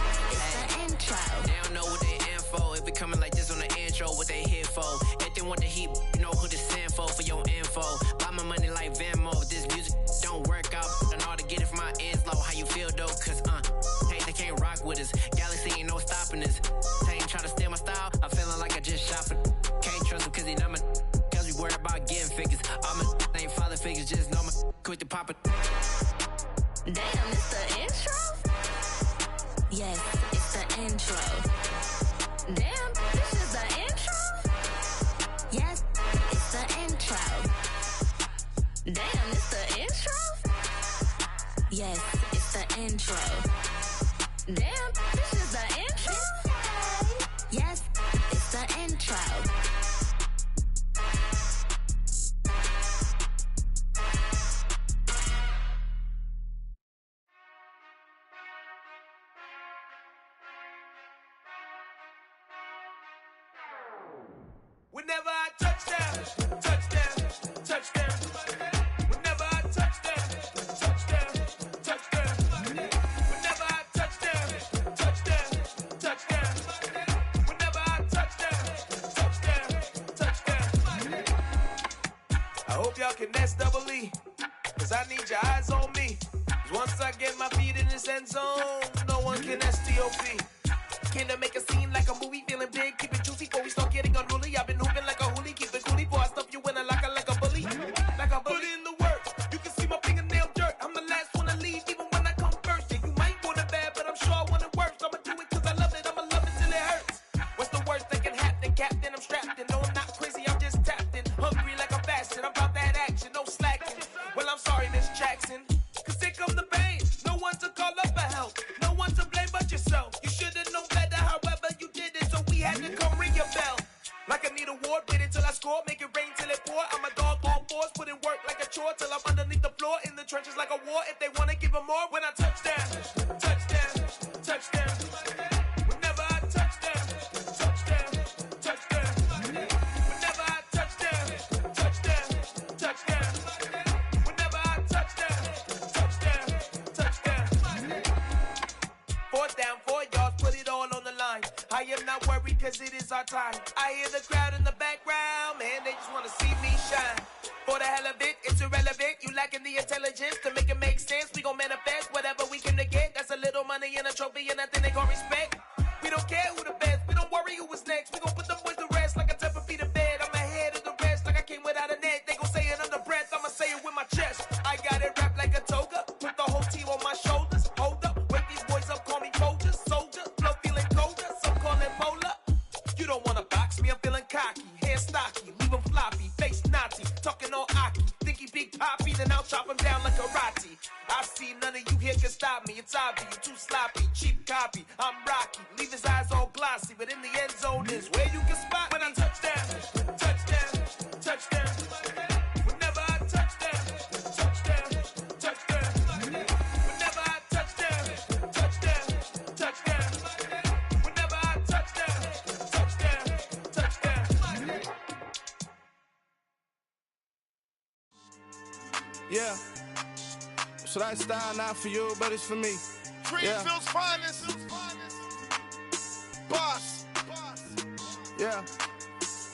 the intro. They don't know what they info. If it coming like this on the intro, what they here for? If they want the heat, you know who to send for your info. Buy my money like Venmo. If this music don't work out, and all to get it from my ends low. How you feel though? Cause hey, they can't rock with us. Galaxy ain't no stopping us. They ain't try to steal my style. I'm feeling like I just shot for. Can't trust him cause he not my. Cause we worried about getting figures. All my ain't father figures, just know my quick to pop it. Damn, it's the intro? Yes, it's the intro. Damn, this is the intro? Yes, it's the intro. Damn, it's the intro? Yes, it's the intro. Damn, this is the intro? Yes, it's the intro. Whenever I touch down, touchdown, touchdown. Whenever I touch down, touchdown, touchdown. Whenever I touch down, touchdown, touchdown. Whenever I touch down, touchdown. I hope y'all can nest double E, cause I need your eyes on me. Cause once I get my feet in this end zone, no one can STOP. Can I make a scene like a movie, feeling big, keep it juicy before we start getting unruly. I've been hooping like a hoolie, keep it coolie before I stuff you in a locker like a bully. Like a bully. Put in the work, you can see my fingernail dirt. I'm the last one to leave, even when I come first. Yeah, you might want it bad, but I'm sure I want it worse. I'ma do it cause I love it, I'ma love it till it hurts. What's the worst that can happen, Captain? I'm strapped in, no I'm not crazy, I'm just tapped in. Hungry like I'm fasting, I'm about that action, no slacking. Well, I'm sorry, Miss Jackson, cause here come the pain. No one to call up for help, no one to blame but yourself. You should've known better, however you did it, so we had to come ring your bell. Like I need a ward, wait until I score, make it rain till it pour. I'm a dog on force, put in work like a chore till I'm underneath the floor, in the trenches like a war. If they wanna give them more, when I touch down, touchdown, touchdown. Whenever I touch down, touchdown, touchdown. Whenever I touch down, touchdown, touchdown. Whenever I touch down, touchdown. time. I hear the crowd in the background, man, they just wanna see me shine. For the hell of it, it's irrelevant. You lacking the intelligence to make it make sense. We gon' manifest whatever we can to get. That's a little money and a trophy and nothing they gon' respect. We don't care who the best, we don't worry who was next. We gon' put them boys to rest like a 10 feet of bed. I'm ahead of the rest like I came without a net. They gon' say it under breath, I'ma say it with my chest. I got it wrapped like a toga, put the whole team on my shoulders. Hold up, wake these boys up, call me soldier, soldier. Flow feeling colder, some call it polar. You don't wanna box me, I'm feeling cocky. Hair stocky, leave him floppy, face naughty. Talking all aki, think he big poppy, then I'll chop him down like karate. I see none of you here can stop me. It's obvious, you too sloppy, cheap copy. I'm Rocky, leave his eyes all glossy, but in the end zone is where you can spot when I touchdown, touchdown, touchdown. Whenever I touchdown, touchdown, touchdown. Whenever I touchdown, touchdown, touchdown. Whenever I touchdown, touchdown, touchdown. Yeah. So that style not for you, but it's for me. Greenfield's finest. Boss. Yeah.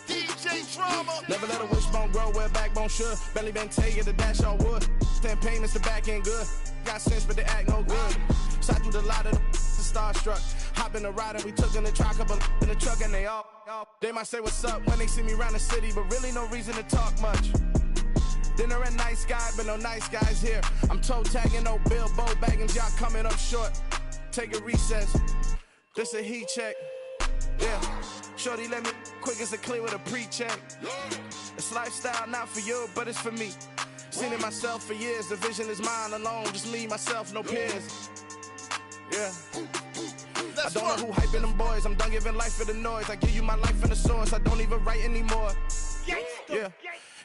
DJ Drama. Never let a wishbone grow where a backbone should. Belly been taking the dash all wood. 10 payments, the back end good. Got sense, but they act no good. So I threw the lot of the starstruck. Hop in the ride and we took in the truck, couple in the truck, and they all. They might say what's up when they see me around the city, but really no reason to talk much. Dinner and nice guy, but no nice guys here. I'm toe tagging, no Bilbo Baggins, y'all coming up short. Take a recess. This a heat check. Yeah. Shorty let me quick as a clear with a pre-check. It's lifestyle not for you, but it's for me. Seen it myself for years. The vision is mine alone. Just me, myself, no peers. Yeah. I don't know who hyping them boys. I'm done giving life for the noise. I give you my life in the source. I don't even write anymore. Yeah.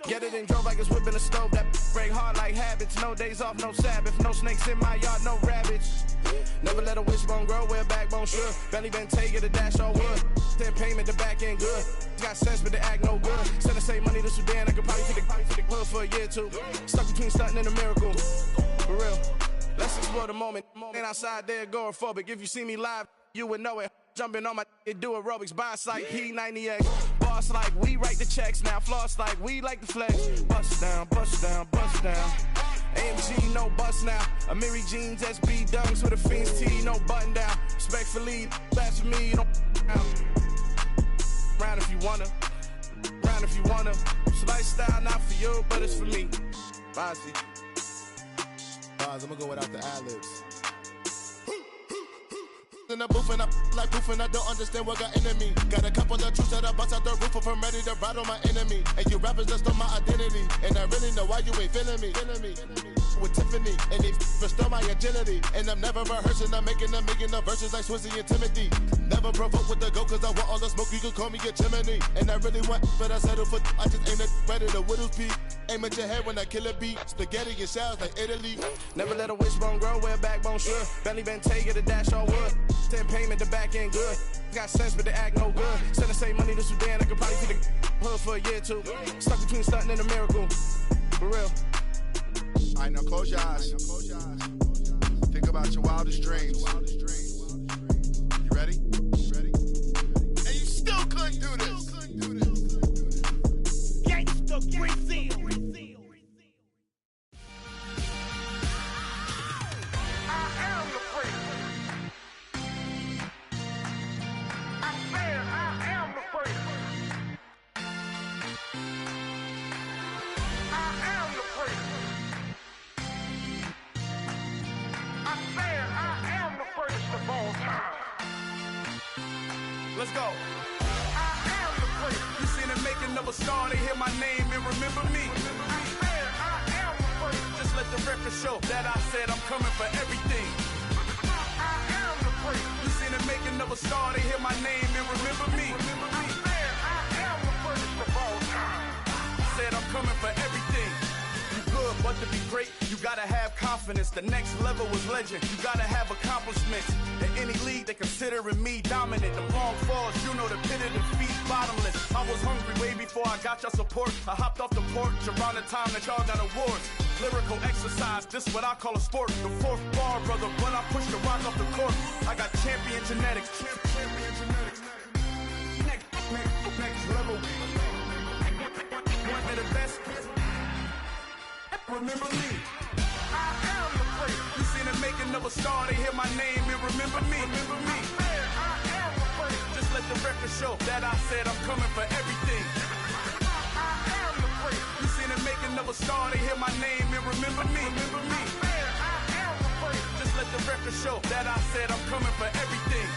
Get it and drove like it's whipping a stove. That break hard like habits. No days off, no Sabbath. No snakes in my yard, no rabbits. Never let a wishbone grow where a backbone should. Belly been taking the dash all wood. 10 payment, the back end good. Got sense, but they act no good. Send the same money to Sudan. I could probably take the hood for a year or two. Stuck between stunting and a miracle. For real. Let's explore the moment. Ain't outside there agoraphobic. If you see me live, you would know it. Jumping on my do aerobics, boss like P90X. Boss like we write the checks now. Floss like we like the flex. Bust down, bust down, bust down. AMG, no bust now. Amiri jeans, SB dunks with a Fiends T, no button down. Respectfully, best for me, don't round if you wanna. Round if you wanna. It's lifestyle not for you, but it's for me. Bossy. Boss, I'm gonna go without the ad-libs. In the booth and I like proof and I don't understand what got into me. Got a couple of troops that I bust out the roof if I'm ready to ride on my enemy. And you rappers just stole my identity. And I really know why you ain't feeling me. With Tiffany, and they restore my agility. And I'm never rehearsing, I'm making a million of verses like Swizzy and Timothy. Never provoke with the go, cause I want all the smoke, you can call me a chimney. And I really want, but I settle for, I just aim at ready to Whittles Peak. Aim at your head when I kill a beat. Spaghetti and shells like Italy. Never let a wishbone grow where a backbone should. Belly been taking the dash all wood. 10 payment, the back end good. Got sense, but they act no good. Send the same money to Sudan, I could probably take the hood for a year or two. Stuck between stunting and a miracle. For real. Alright, now close your eyes. Think about your wildest dreams. You ready? And you still couldn't do this. Gangsta Brazil. I am the prince. I said I am the prince. I am the prince. I said I am the first of all time. Let's go. I am the first. You seen the making of a star, they hear my name and remember me. I said I am the first. Just let the record show that I said I'm coming for everything. I am the first. You seen the making of a star, they hear my name and remember me. I said I am the first of all time. Said I'm coming for everything. You good, but to be great, you gotta have confidence. The next level was legend. You gotta have accomplishments. In any league, they considering me dominant. The wrong falls, you know the pit of defeat, bottomless. I was hungry way before I got your support. I hopped off the porch around the time that y'all got awards. Lyrical exercise, this what I call a sport. The fourth bar, brother, when I push the rock off the court. I got champion genetics. Champion genetics. Remember me. I am the place. You seen the making of a star, they hear my name and remember me. Remember me. I am the place. Just let the record show that I said I'm coming for everything. I am the place. You seen the making of a star, they hear my name and remember me. Remember me. I am the place. Just let the record show that I said I'm coming for everything.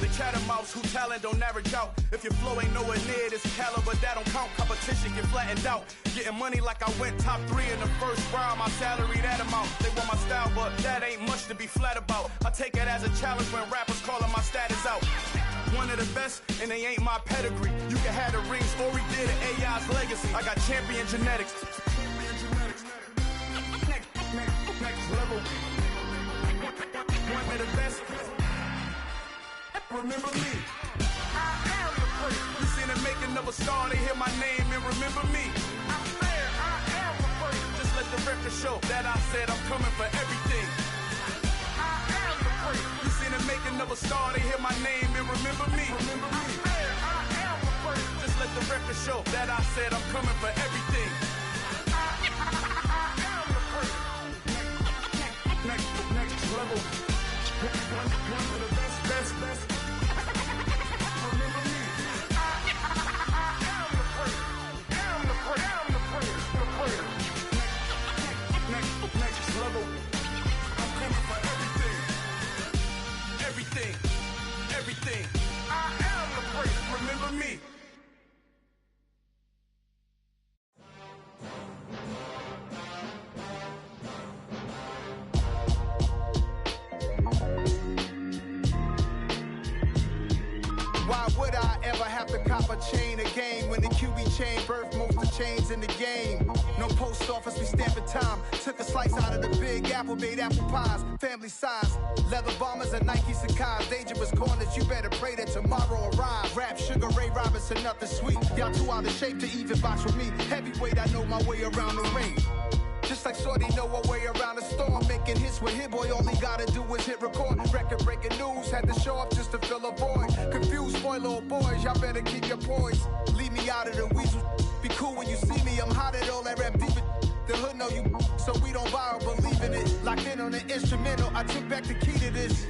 The catamounts who talent don't average out. If your flow ain't nowhere near this caliber, that don't count. Competition get flattened out. Getting money like I went top 3 in the first round. My salary that amount. They want my style, but that ain't much to be flat about. I take it as a challenge when rappers calling my status out. One of the best, and they ain't my pedigree. You can have the rings, or we did an AI's legacy. I got champion genetics. Next level. One of the best. Remember me. I am the place. You seen the making of a star, they hear my name and remember me. I said I am the place. Just let the record show that I said I'm coming for everything. I am the place. You seen the making of a star, they hear my name and remember me. Remember me. I said I am the place. Just let the record show that I said I'm coming for everything. I am the place. Next level. One of the best. Next level. I'm coming for everything. Everything. I am the place. Remember me. Why would I ever have to cop a chain again when the QB chain birthed most of the chains in the game? No post office, we stamping time. Took a slice out of the big apple, made apple pies. Family size, leather bombers and Nike Sacai's. Dangerous corners, you better pray that tomorrow arrives. Rap, Sugar Ray Robinson, nothing sweet. Y'all too out of shape to even box with me. Heavyweight, I know my way around the ring. Just like Shorty know her way around the storm. Making hits with Hit Boy, all he gotta do is hit record. Record breaking news, had to show up just to fill a void. Confused, spoiled little boys, y'all better keep your poise. Leave me out of the weasel. Be cool when you see me, I'm hot at all that rap deep. The hood know you, so we don't borrow, believe in it. Locked in on the instrumental, I took back the key to this.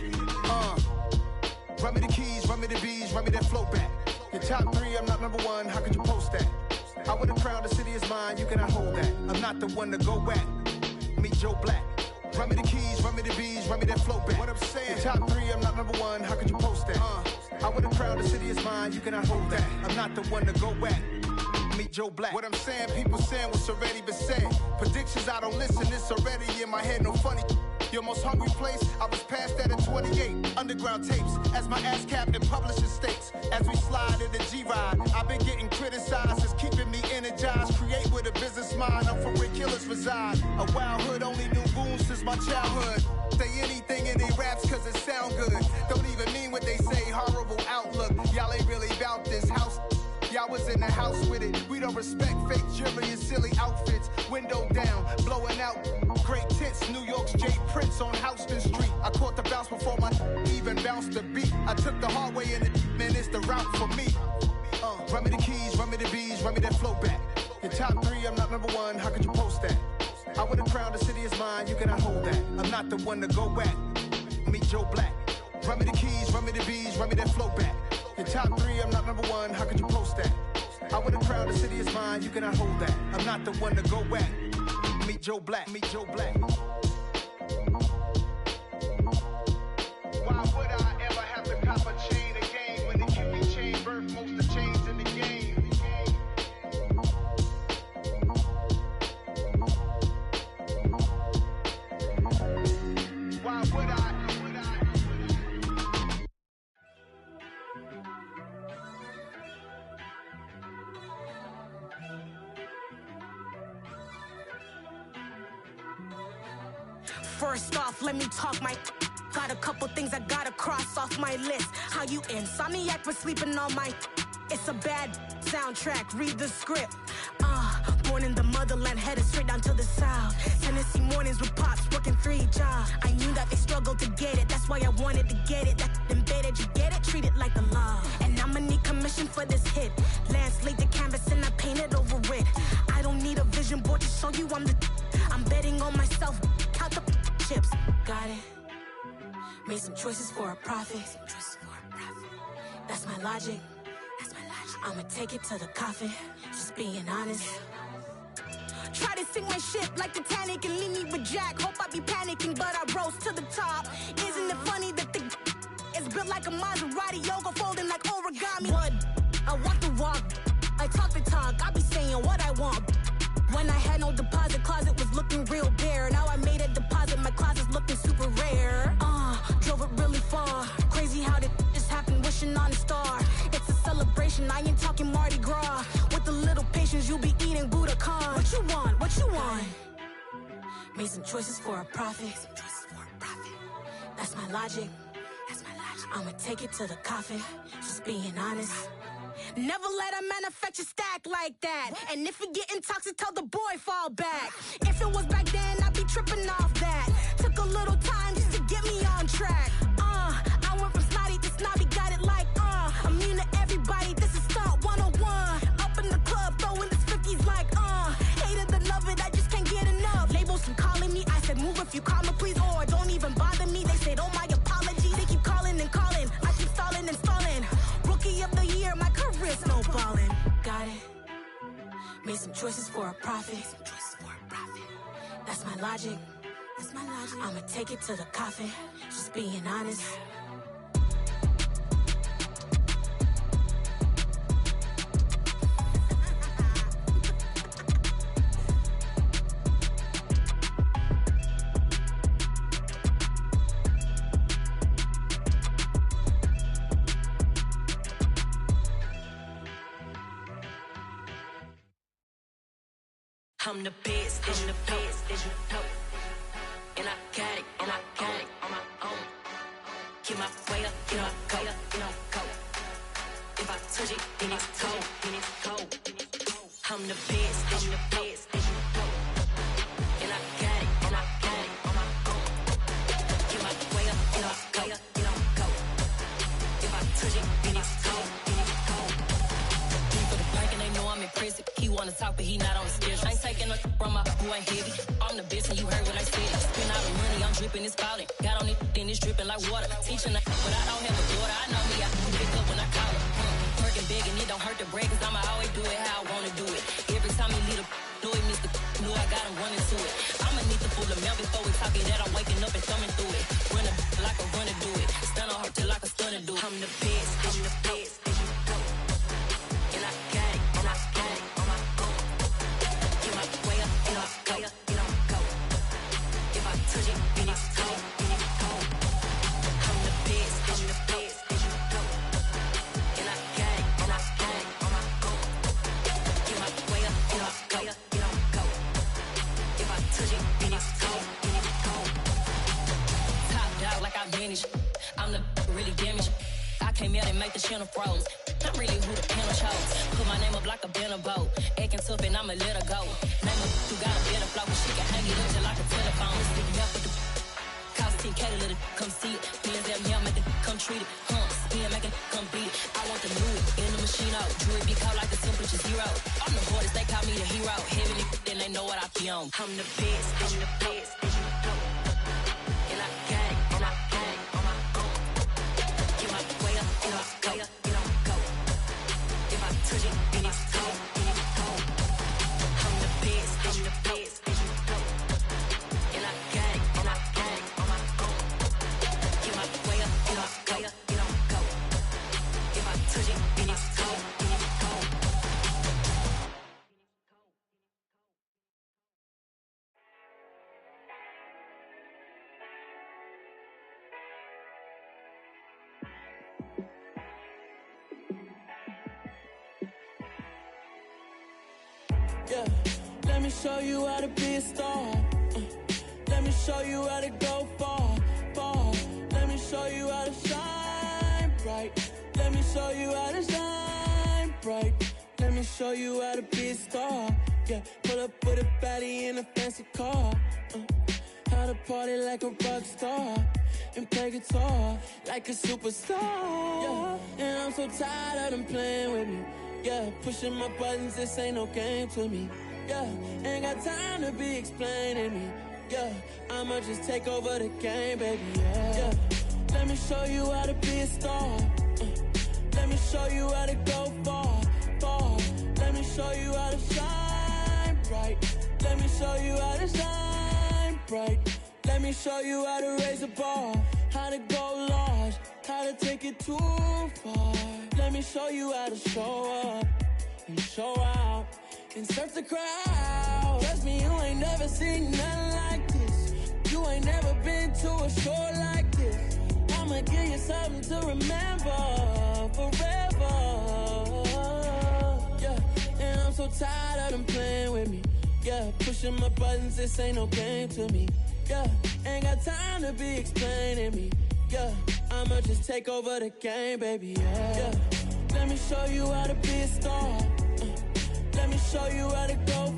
Run me the keys, run me the bees, run me that flow back. Your top 3, I'm not number 1, how could you post that? I would have crowned the city is mine, you cannot hold that. I'm not the one to go at. Meet Joe Black. Run me the keys, run me the bees, run me that flow back. What I'm saying, your top 3, I'm not number 1, how could you post that? I would have crowned the city is mine, you cannot hold that. I'm not the one to go at. Meet Joe Black. What I'm saying, people saying what's already been said. Predictions, I don't listen, it's already in my head, no funny. Your most hungry place, I was past that at 28. Underground tapes, as my ass captain publishing states. As we slide in the G-Ride, I've been getting criticized, it's keeping me energized. Create with a business mind, I'm from where killers reside. A wild hood, only knew goons since my childhood. Say anything in they raps cause it sound good. Don't even mean what they say, horrible outlook. Y'all ain't really about this house. Y'all was in the house with it. We don't respect fake jewelry and silly outfits. Window down, blowing out great tits. New York's J. Prince on Houston Street. I caught the bounce before my even bounced the beat. I took the hard way in it, man, it's the route for me. Run me the keys, run me the bees, run me that flow back. Your top 3, I'm not number 1, how could you post that? I would have crowned the city is mine, you cannot hold that. I'm not the one to go at. Meet Joe Black. Run me the keys, run me the bees, run me that flow back. Your top 3, I'm not number 1, how could you post that? I would have crowned the city is mine, you cannot hold that. I'm not the one to go at. Meet Joe Black, meet Joe Black. Why would I ever have to cop a chain again when the QB chain birthed most of the chains in the game? Why would I? First off, let me talk my got a couple things I gotta cross off my list. How you insomniac for sleeping on my it's a bad soundtrack, read the script. Born in the motherland, headed straight down to the south. Tennessee mornings with pops, working 3 jobs. I knew that they struggled to get it, that's why I wanted to get it. That embedded, you get it, treat it like a law. And I'ma need commission for this hit. Lance laid the canvas and I painted over it. I don't need a vision board to show you I'm the on myself, count the chips. Got it. Made some choices for a profit. That's my logic. I'ma take it to the coffin. Just being honest. Try to sink my ship like Titanic and leave me with Jack. Hope I be panicking, but I rose to the top. Isn't it funny that the is built like a Maserati, yoga folding like origami? What? I walk the walk, I talk the talk, I be saying what I want. When I had no deposit, closet was looking real bare. Now I made a deposit, my closet's looking super rare. Drove it really far. Crazy how did this happen, wishing on a star. It's a celebration, I ain't talking Mardi Gras. With a little patience, you'll be eating Budokan. What you want? What you want? Made some choices for a profit. That's my logic. I'ma take it to the coffin. Just being honest. Never let a manufacture stack like that. And if it getting toxic, tell the boy fall back. If it was back then, I'd be tripping off that. Took a little time just to get me on track. I went from snotty to snobby, got it like immune to everybody, this is stunt 101. Up in the club, throwing this 50s like hate it and love it, I just can't get enough. Labels from calling me, I said move if you call me please, or don't even bother me. They said oh my apology, they keep calling and calling. I keep stalling and stalling. Rookie of the year, my career snowballing. Got it. Made some choices for a profit. That's my logic. I'ma take it to the coffin. Just being honest. I'm the best, I'm the best, and I got it, on my own. Get my way up, get my go, If I touch it, then it's cold, I'm the best, and I got it, on my own. Get my way up, get my go, If I touch it, then it's cold, He for the blank and they know I'm impressive. He wanna talk, but he not on the schedule. Ain't taking a from my who ain't heavy. I'm the best and you heard what I said. Spend all the money, I'm dripping, it's falling. Got on it, then it's dripping like water. Teaching but I don't have a daughter. I know me, I can pick up when I call it. Working big and it don't hurt to break, cause I'ma always do it how I wanna do it. Every time he lead a know it, Mr. Know I got him running to it. I'ma need to pull the mail before we talking that I'm waking up and thumbing through it. Run a like a runner do it. Stun on her till like a stunner do it. I'm the best, I'm the best, and I got it, on my own. Get my way up, get my go, If I touch it, then it's cold, I'm the best, and I got it, on my own. Get my way up, get my go, If I touch it, then it's cold, Top dog like I manage, I'm the really damaged. I came out and make the channel froze. I'm really who the panel chose. Put my name up like a banner boat. Acting tough and I'ma let her go. Name her who got a better flow, but she can hang it up just like a telephone. Speaking up with the cost 10K to let it come see it. Millions that me, I make it come treat it. Spin, make it come beat it. I want the new in the machine out. Jewelry be called like the temperature zero. I'm the hardest, they call me the hero. Heaven then they know what I be on. I'm the best, and I got it, on my own. Get my way up, get my go, If I touch it, then it's cold, I'm the best, and I got it, on my own. Get my way up, get my go, If I touch it, then it's cold, Yeah, let me show you how to be a star. Let me show you how to go far. Let me show you how to shine bright. Let me show you how to shine bright. Let me show you how to be a star. Yeah, pull up with a baddie in a fancy car. How to party like a rock star and play guitar like a superstar. Yeah, and I'm so tired of them playing with me. Yeah, pushing my buttons, this ain't no game to me. Yeah, ain't got time to be explaining me. Yeah, I'ma just take over the game, baby, yeah. Let me show you how to be a star. Let me show you how to go far, far. Let me show you how to shine bright. Let me show you how to shine bright. Let me show you how to raise a bar, how to go large, how to take it too far. Let me show you how to show up and show out and surf the crowd. Trust me, you ain't never seen nothing like this. You ain't never been to a show like this. I'ma give you something to remember forever. Yeah, and I'm so tired of them playing with me. Yeah, pushing my buttons, this ain't no game to me. Yeah, ain't got time to be explaining me. Yeah, I'ma just take over the game, baby, yeah. Let me show you how to be a star. Let me show you how to go